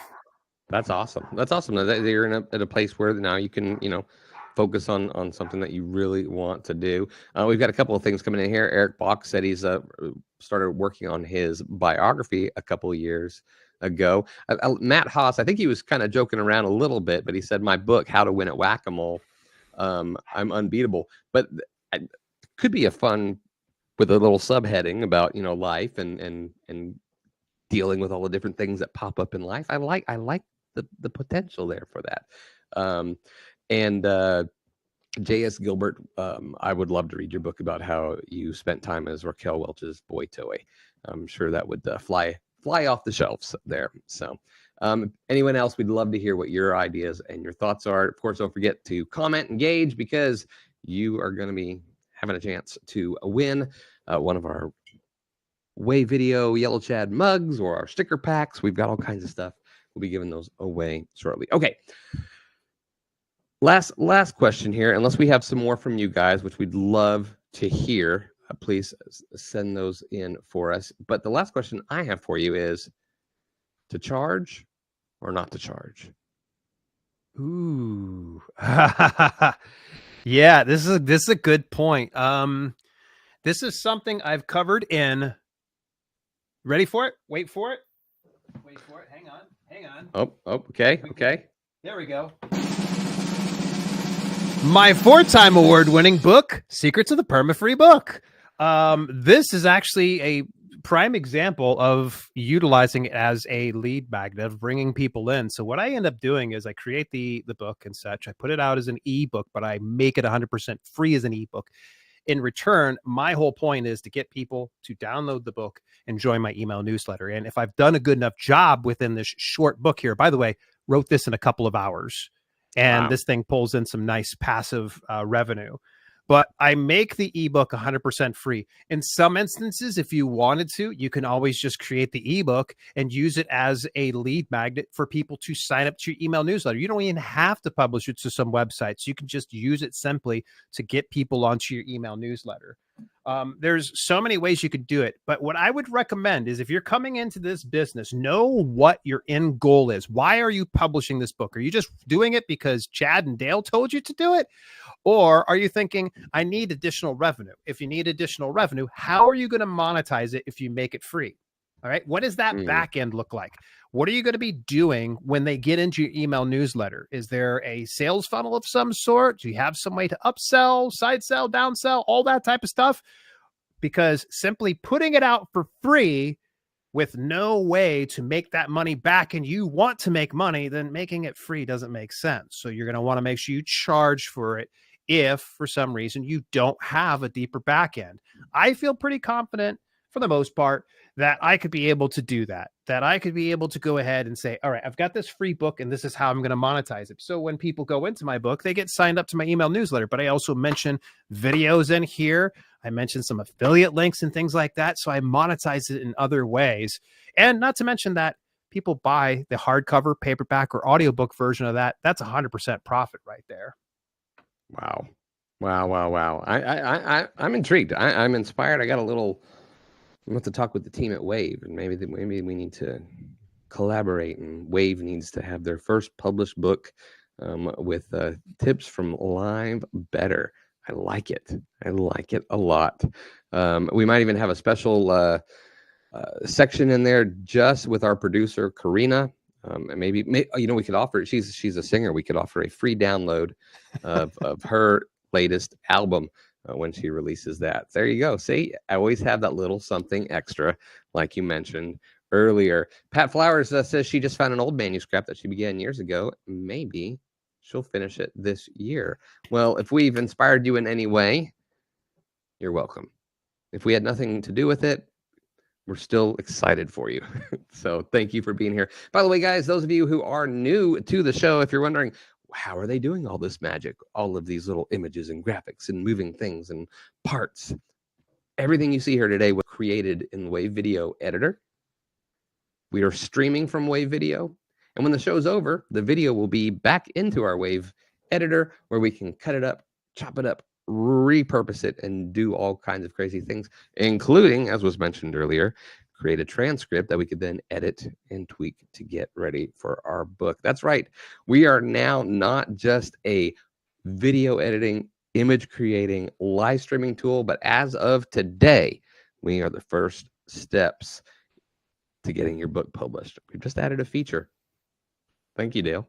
That's awesome. That's awesome that you're at a place where now you can, focus on something that you really want to do. We've got a couple of things coming in here. Eric Bach said he's started working on his biography a couple of years ago. Matt Haas, I think he was kind of joking around a little bit, but he said my book, How to Win at Whack-A-Mole, I'm unbeatable. But it could be a fun with a little subheading about life and dealing with all the different things that pop up in life. I like the potential there for that. And J.S. Gilbert, I would love to read your book about how you spent time as Raquel Welch's boy toy. I'm sure that would fly off the shelves there. So anyone else, we'd love to hear what your ideas and your thoughts are. Of course, don't forget to comment, engage, because you are going to be having a chance to win one of our Way Video Yellow Chad mugs or our sticker packs. We've got all kinds of stuff. We'll be giving those away shortly. Okay. Last question here, unless we have some more from you guys, which we'd love to hear. Please send those in for us. But the last question I have for you is to charge or not to charge? Ooh. Yeah, this is a good point. This is something I've covered in. Ready for it? Wait for it. Hang on. Oh, okay. There we go. My 4-time award-winning book, Secrets of the Perma-Free Book. This is actually a prime example of utilizing it as a lead magnet of bringing people in. So what I end up doing is I create the book and such. I put it out as an ebook, but I make it 100% free as an ebook. In return, my whole point is to get people to download the book and join my email newsletter. And if I've done a good enough job within this short book here, by the way, wrote this in a couple of hours. And This thing pulls in some nice passive revenue. but I make the ebook 100% free. In some instances, if you wanted to, you can always just create the ebook and use it as a lead magnet for people to sign up to your email newsletter. You don't even have to publish it to some websites. You can just use it simply to get people onto your email newsletter. There's so many ways you could do it, but what I would recommend is if you're coming into this business, know what your end goal is. Why are you publishing this book? Are you just doing it because Chad and Dale told you to do it? Or are you thinking, I need additional revenue? If you need additional revenue, how are you going to monetize it if you make it free? All right. What does that back end look like? What are you going to be doing when they get into your email newsletter? Is there a sales funnel of some sort? Do you have some way to upsell, side sell, downsell, all that type of stuff? Because simply putting it out for free with no way to make that money back and you want to make money, then making it free doesn't make sense. So you're going to want to make sure you charge for it if for some reason you don't have a deeper back end. I feel pretty confident for the most part that I could be able to do that I could be able to go ahead and say, all right, I've got this free book and this is how I'm going to monetize it. So when people go into my book, they get signed up to my email newsletter, but I also mention videos in here. I mentioned some affiliate links and things like that. So I monetize it in other ways. And not to mention that people buy the hardcover, paperback, or audiobook version of that. That's 100% profit right there. Wow. I'm intrigued. I'm inspired. I got a little, I'm going to talk with the team at Wave, and maybe we need to collaborate, and Wave needs to have their first published book with tips from Live Better. I like it a lot. We might even have a special section in there just with our producer Karina, and maybe we could offer. She's a singer. We could offer a free download of her latest album when she releases that. There you go. See, I always have that little something extra, like you mentioned earlier. Pat Flowers says she just found an old manuscript that she began years ago. Maybe she'll finish it this year. Well, if we've inspired you in any way, you're welcome. If we had nothing to do with it, we're still excited for you. So thank you for being here. By the way, guys, those of you who are new to the show, if you're wondering, how are they doing all this magic? All of these little images and graphics and moving things and parts. Everything you see here today was created in Wave Video Editor. We are streaming from Wave Video. And when the show's over, the video will be back into our Wave Editor where we can cut it up, chop it up, repurpose it, and do all kinds of crazy things, including, as was mentioned earlier, create a transcript that we could then edit and tweak to get ready for our book. That's right. We are now not just a video editing, image creating, live streaming tool, but as of today, we are the first steps to getting your book published. We've just added a feature. Thank you, Dale.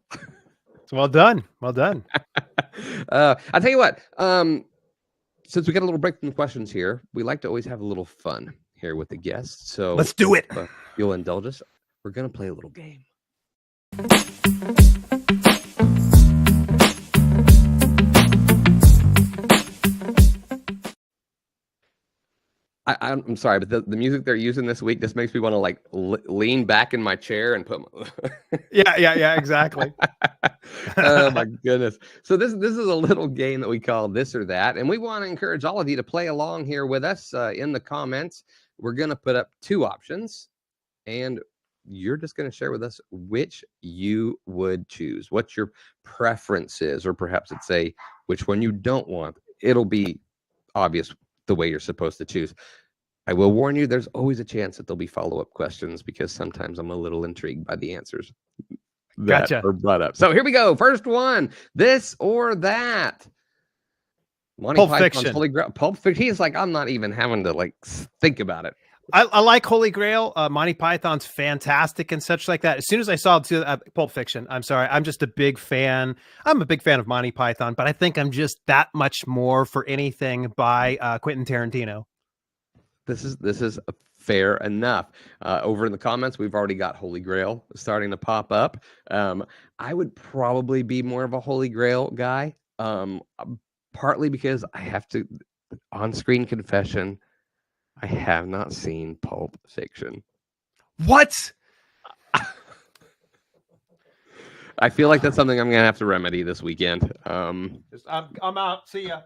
Well done. I'll tell you what, since we got a little break from the questions here, we like to always have a little fun here with the guests. So let's do it. You'll indulge us. We're going to play a little game. I'm sorry, but the music they're using this week just makes me want to like lean back in my chair and put yeah, exactly. Oh my goodness. So this is a little game that we call This or That, and we want to encourage all of you to play along here with us in the comments. We're going to put up two options, and you're just going to share with us which you would choose, what your preference is, or perhaps it's which one you don't want. It'll be obvious the way you're supposed to choose. I will warn you, there's always a chance that there'll be follow-up questions because sometimes I'm a little intrigued by the answers that are brought up. So here we go. First one, This or That. Pulp Fiction. Holy Grail. Pulp Fiction. He's like, I'm not even having to like think about it. I like Holy Grail. Monty Python's fantastic and such like that. As soon as I saw Pulp Fiction, I'm sorry, I'm just a big fan. I'm a big fan of Monty Python, but I think I'm just that much more for anything by Quentin Tarantino. This is fair enough. Over in the comments, we've already got Holy Grail starting to pop up. I would probably be more of a Holy Grail guy, partly because I have to, on-screen confession, I have not seen Pulp Fiction. What? I feel like that's something I'm going to have to remedy this weekend. I'm out. See ya.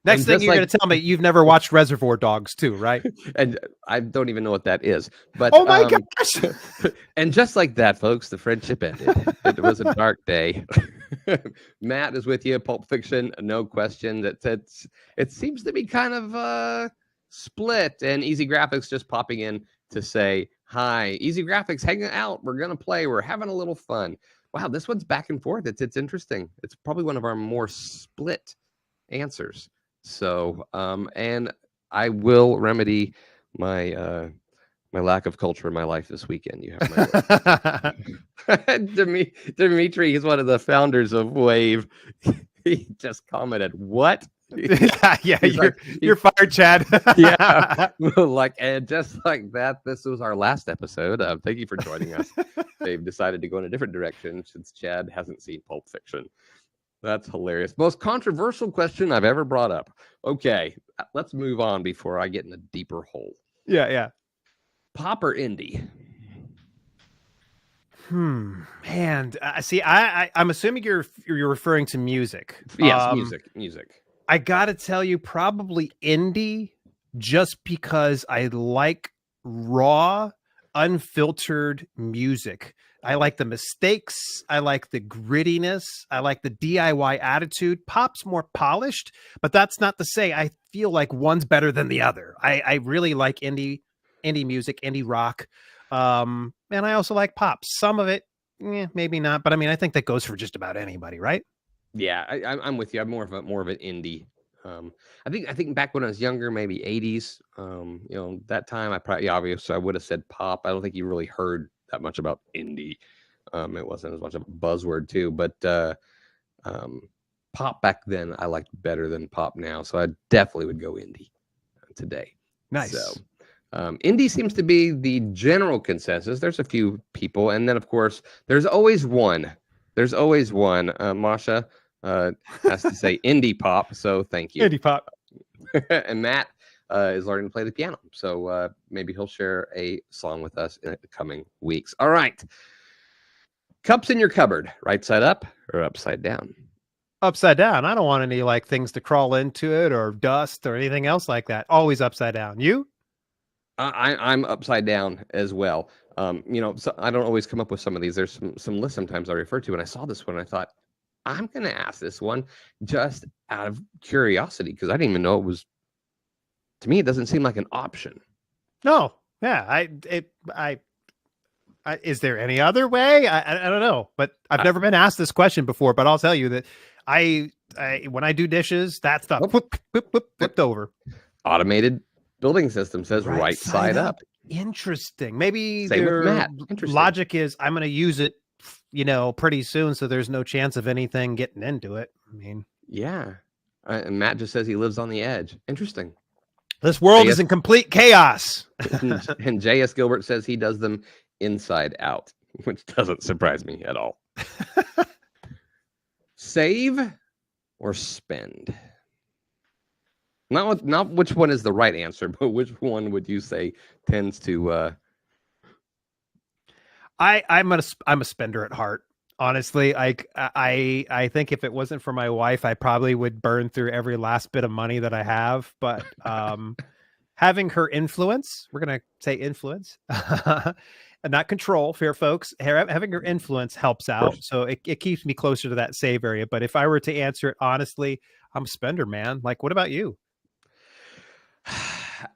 Next thing just you're going like, to tell me, you've never watched Reservoir Dogs too, right? and I don't even know what that is, but Oh my gosh. and just like that, folks, the friendship ended. It was a dark day. Matt is with you. Pulp Fiction, no question. It seems to be kind of split, and Easy Graphics just popping in to say hi. Easy Graphics, hanging out. We're gonna play. We're having a little fun. Wow, this one's back and forth. It's interesting. It's probably one of our more split answers. So, and I will remedy my my lack of culture in my life this weekend. You have my word. Dimitri, he's one of the founders of Wave. He just commented, "What?" Yeah, you're fired, Chad. Yeah, like, and just like that, this was our last episode. Thank you for joining us. They've decided to go in a different direction since Chad hasn't seen Pulp Fiction. That's hilarious. Most controversial question I've ever brought up. Okay, let's move on before I get in a deeper hole. Yeah. Pop or indie? Man, see, I'm assuming you're referring to music. Yes, music. I gotta tell you, probably indie, just because I like raw, unfiltered music. I like the mistakes. I like the grittiness. I like the DIY attitude. Pop's more polished, but that's not to say I feel like one's better than the other. I really like indie music, indie rock. And I also like pop. Some of it, maybe not, but I mean, I think that goes for just about anybody, right? Yeah, I'm with you. I'm more of an indie. I think back when I was younger, maybe 80s. That time I probably obviously I would have said pop. I don't think you really heard that much about indie. It wasn't as much of a buzzword too, but pop back then I liked better than pop now. So I definitely would go indie today. Nice. So indie seems to be the general consensus. There's a few people, and then of course there's always one. Masha has to say indie pop, so thank you. Indie pop. And Matt is learning to play the piano, so maybe he'll share a song with us in the coming weeks. All right. Cups in your cupboard, right side up or upside down? Upside down. I don't want any like things to crawl into it or dust or anything else like that. Always upside down. You? I'm upside down as well. So I don't always come up with some of these. There's some lists sometimes I refer to, and I saw this one and I thought, I'm going to ask this one just out of curiosity because I didn't even know it was. To me, it doesn't seem like an option. No, yeah, I is there any other way? I don't know, but I've never been asked this question before. But I'll tell you that I when I do dishes, that stuff flipped over. Automated building system says right side up. Interesting. Maybe Same with Matt. Logic is I'm going to use it, pretty soon, so there's no chance of anything getting into it. I mean, yeah. And Matt just says he lives on the edge. Interesting. This world is in complete chaos. And J.S. Gilbert says he does them inside out, which doesn't surprise me at all. Save or spend? Not which one is the right answer, but which one would you say tends to? I'm a spender at heart. Honestly, I think if it wasn't for my wife, I probably would burn through every last bit of money that I have. But having her influence, we're gonna say influence, and not control, fair folks. Having her influence helps out, so it keeps me closer to that save area. But if I were to answer it honestly, I'm a spender, man. Like, what about you?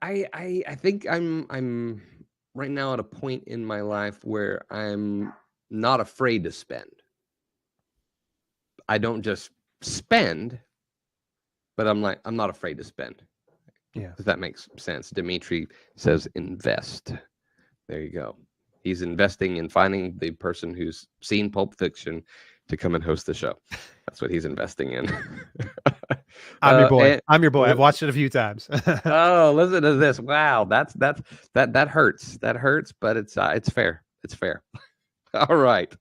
I think I'm right now at a point in my life where I'm not afraid to spend. I don't just spend, but I'm not afraid to spend. Yeah. If that makes sense. Dimitri says invest. There you go. He's investing in finding the person who's seen Pulp Fiction to come and host the show. That's what he's investing in. I'm your boy. I'm your boy. I've watched it a few times. Oh, listen to this. Wow. That hurts. That hurts, but it's fair. It's fair. All right.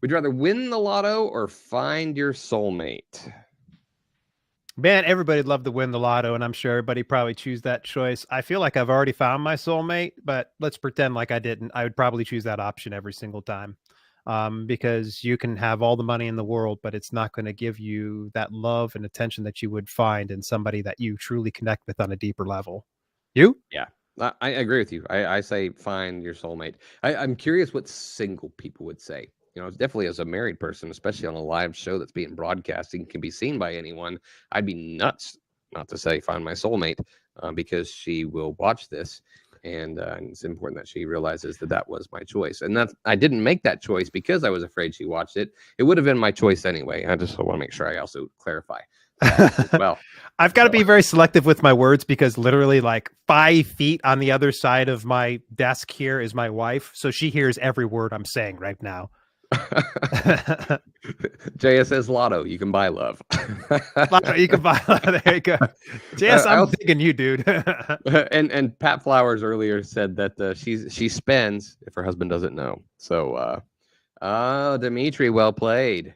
Would you rather win the lotto or find your soulmate? Man, everybody'd love to win the lotto, and I'm sure everybody probably choose that choice. I feel like I've already found my soulmate, but let's pretend like I didn't. I would probably choose that option every single time. because you can have all the money in the world, but it's not going to give you that love and attention that you would find in somebody that you truly connect with on a deeper level. You? Yeah, I agree with you. I say find your soulmate. I'm curious what single people would say. You know, definitely as a married person, especially on a live show that's being broadcasting, can be seen by anyone. I'd be nuts not to say find my soulmate because she will watch this. And it's important that she realizes that that was my choice. And that I didn't make that choice because I was afraid she watched it. It would have been my choice anyway. I just want to make sure I also clarify that as well. I've got to be very selective with my words because literally like 5 feet on the other side of my desk here is my wife. So she hears every word I'm saying right now. JS says Lotto, you can buy love. Lotto, you can buy. There you go. JS, I'm digging you, dude. and Pat Flowers earlier said that she spends if her husband doesn't know. So Dimitri, well played.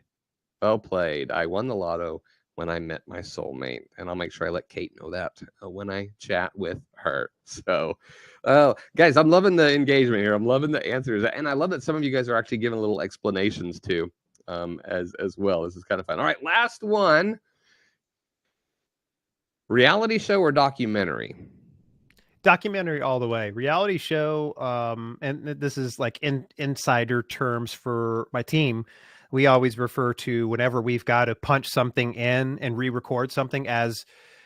Well played. I won the Lotto when I met my soulmate, and I'll make sure I let Kate know that when I chat with her. So, guys, I'm loving the engagement here. I'm loving the answers, and I love that some of you guys are actually giving little explanations too, as well. This is kind of fun. All right, last one: reality show or documentary? Documentary all the way. Reality show, and this is like insider terms for my team. We always refer to whenever we've got to punch something in and re-record something as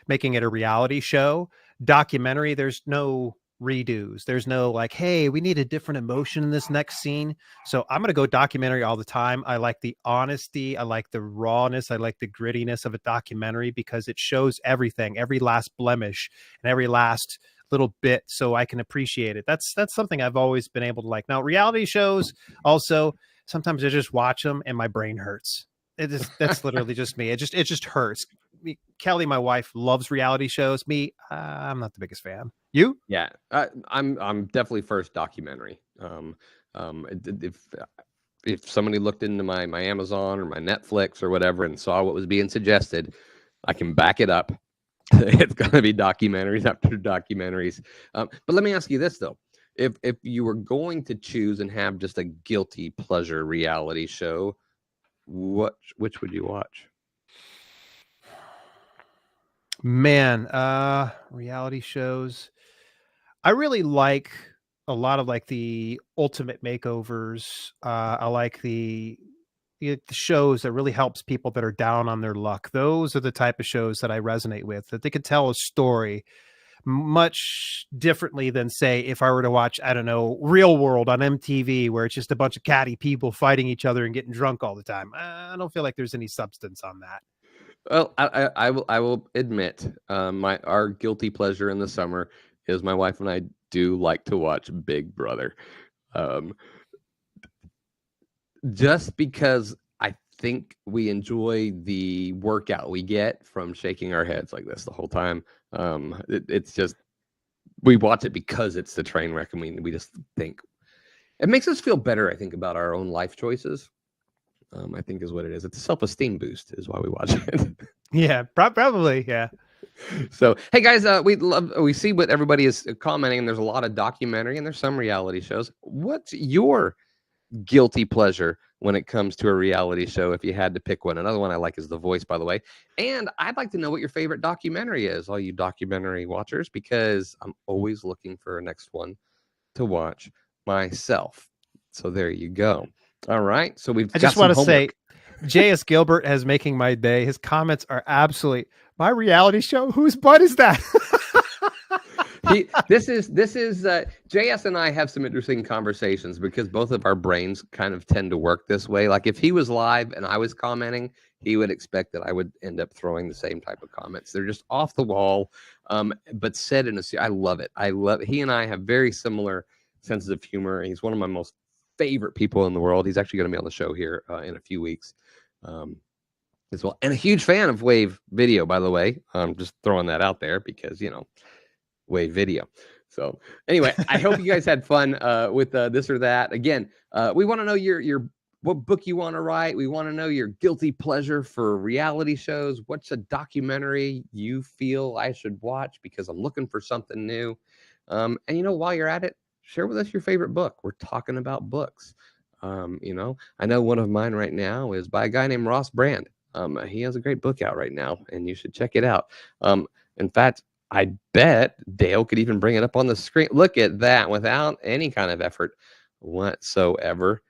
making it a reality show. Documentary, there's no redos. There's no like, hey, we need a different emotion in this next scene. So I'm going to go documentary all the time. I like the honesty. I like the rawness. I like the grittiness of a documentary because it shows everything, every last blemish and every last little bit, so I can appreciate it. That's something I've always been able to like. Now, reality shows also, sometimes I just watch them and my brain hurts. That's literally just me. It just hurts. Kelly, my wife, loves reality shows. Me, I'm not the biggest fan. You? Yeah, I'm definitely first documentary. If somebody looked into my Amazon or my Netflix or whatever and saw what was being suggested, I can back it up. It's going to be documentaries after documentaries. But let me ask you this though: if you were going to choose and have just a guilty pleasure reality show, which would you watch? Man, reality shows. I really like a lot of like the ultimate makeovers. I like the shows that really helps people that are down on their luck. Those are the type of shows that I resonate with, that they could tell a story much differently than, say, if I were to watch, I don't know, Real World on MTV, where it's just a bunch of catty people fighting each other and getting drunk all the time. I don't feel like there's any substance on that. Well, I will admit, our guilty pleasure in the summer is my wife and I do like to watch Big Brother, just because I think we enjoy the workout we get from shaking our heads like this the whole time. It's just we watch it because it's the train wreck, and we just think it makes us feel better. I think about our own life choices. I think is what it is. It's a self-esteem boost is why we watch it. Yeah, probably. Yeah. So, hey guys, we see what everybody is commenting, and there's a lot of documentary and there's some reality shows. What's your guilty pleasure when it comes to a reality show, if you had to pick one? Another one I like is The Voice, by the way. And I'd like to know what your favorite documentary is, all you documentary watchers, because I'm always looking for a next one to watch myself. So there you go. All right. So I just want to say, J.S. Gilbert has making my day. His comments are absolutely my reality show. Whose butt is that? This is JS and I have some interesting conversations because both of our brains kind of tend to work this way. Like if he was live and I was commenting, he would expect that I would end up throwing the same type of comments. They're just off the wall, but said in I love it. He and I have very similar senses of humor. He's one of my most favorite people in the world. He's actually going to be on the show here in a few weeks as well. And a huge fan of Wave Video, by the way. Just throwing that out there because, Wave Video. So anyway, I hope you guys had fun with this or that. Again, we want to know your what book you want to write. We want to know your guilty pleasure for reality shows. What's a documentary you feel I should watch because I'm looking for something new? And while you're at it, share with us your favorite book. We're talking about books. You know, I know one of mine right now is by a guy named Ross Brand. He has a great book out right now, and you should check it out. In fact, I bet Dale could even bring it up on the screen. Look at that without any kind of effort whatsoever.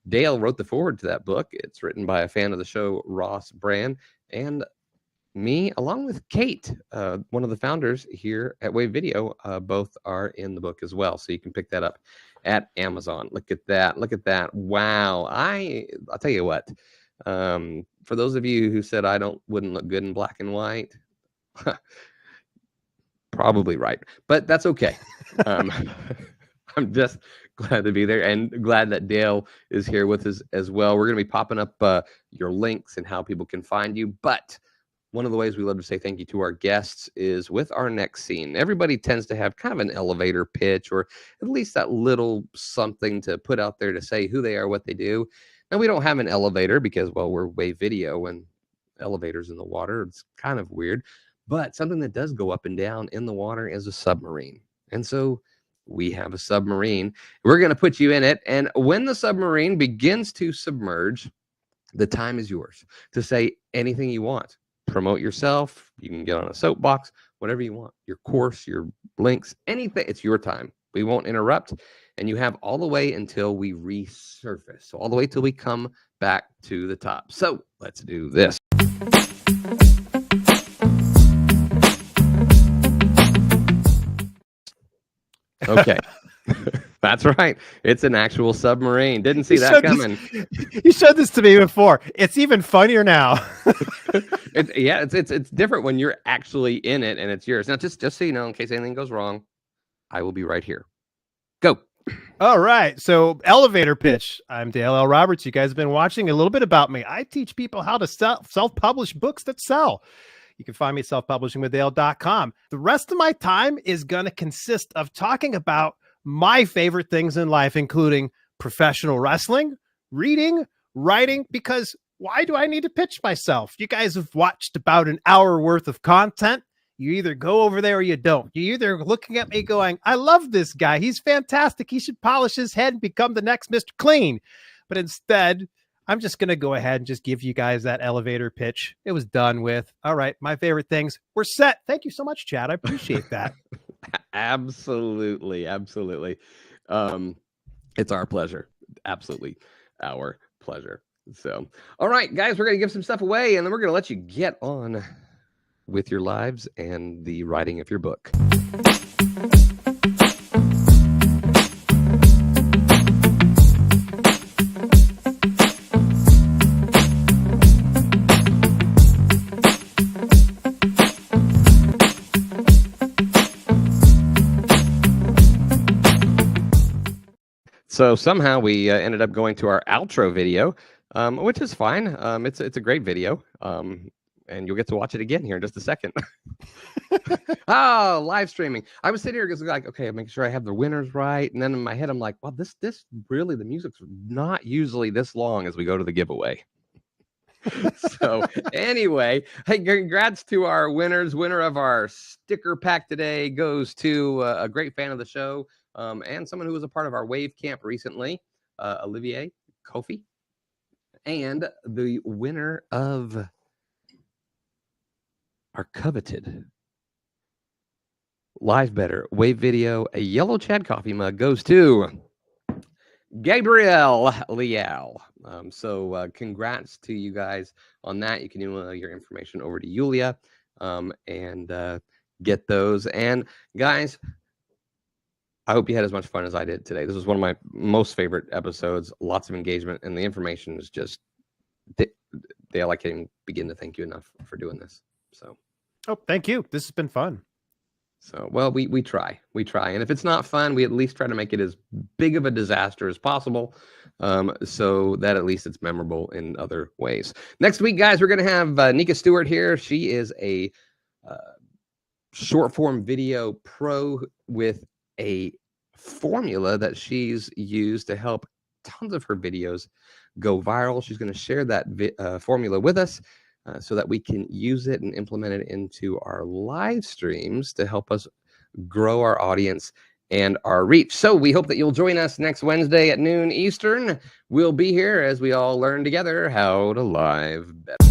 Dale wrote the foreword to that book. It's written by a fan of the show, Ross Brand, and me, along with Kate, one of the founders here at Wave Video. Both are in the book as well, so you can pick that up at Amazon. Look at that! Look at that! Wow! I'll tell you what. For those of you who said I wouldn't look good in black and white, probably right, but that's okay. I'm just glad to be there and glad that Dale is here with us as well. We're going to be popping up your links and how people can find you. But one of the ways we love to say thank you to our guests is with our next scene. Everybody tends to have kind of an elevator pitch, or at least that little something to put out there to say who they are, what they do. Now, we don't have an elevator because, well, we're Wave Video and elevators in the water. It's kind of weird. But something that does go up and down in the water is a submarine. And so we have a submarine. We're going to put you in it. And when the submarine begins to submerge, the time is yours to say anything you want. Promote yourself. You can get on a soapbox, whatever you want. Your course, your links, anything. It's your time. We won't interrupt. And you have all the way until we resurface. So all the way till we come back to the top. So let's do this. Okay. That's right. It's an actual submarine. Didn't see that coming. You showed this to me before. It's even funnier now. It's different when you're actually in it and it's yours. Now, just so you know, in case anything goes wrong, I will be right here. Go. All right. So, elevator pitch. I'm Dale L. Roberts. You guys have been watching a little bit about me. I teach people how to self-publish books that sell. You can find me at selfpublishingwithdale.com. The rest of my time is going to consist of talking about my favorite things in life, including professional wrestling, reading, writing, because why do I need to pitch myself? You guys have watched about an hour worth of content. You either go over there or you don't. You're either looking at me going, I love this guy. He's fantastic. He should polish his head and become the next Mr. Clean. But instead, I'm just going to go ahead and just give you guys that elevator pitch. It was done with. All right. My favorite things were set. Thank you so much, Chad. I appreciate that. Absolutely. Absolutely. It's our pleasure. Absolutely our pleasure. So, all right, guys, we're going to give some stuff away and then we're going to let you get on with your lives and the writing of your book. So somehow we ended up going to our outro video, which is fine. It's a great video, and you'll get to watch it again here in just a second. Live streaming. I was sitting here because like, okay, I'm making sure I have the winners right, and then in my head I'm like, well, this really the music's not usually this long as we go to the giveaway. So anyway, hey, congrats to our winners. Winner of our sticker pack today goes to a great fan of the show. And someone who was a part of our Wave Camp recently, Olivier Kofi. And the winner of our coveted Live Better Wave Video, a yellow Chad coffee mug, goes to Gabriel Leal. So congrats to you guys on that. You can email your information over to Yulia and get those. And guys, I hope you had as much fun as I did today. This was one of my most favorite episodes. Lots of engagement, and the information is just Dale, I can't even begin to thank you enough for doing this. So, thank you. This has been fun. So, well, we try, and if it's not fun, we at least try to make it as big of a disaster as possible, so that at least it's memorable in other ways. Next week, guys, we're going to have Nika Stewart here. She is a short form video pro with a formula that she's used to help tons of her videos go viral. She's going to share that formula with us so that we can use it and implement it into our live streams to help us grow our audience and our reach. So we hope that you'll join us next Wednesday at noon Eastern. We'll be here as we all learn together how to live better.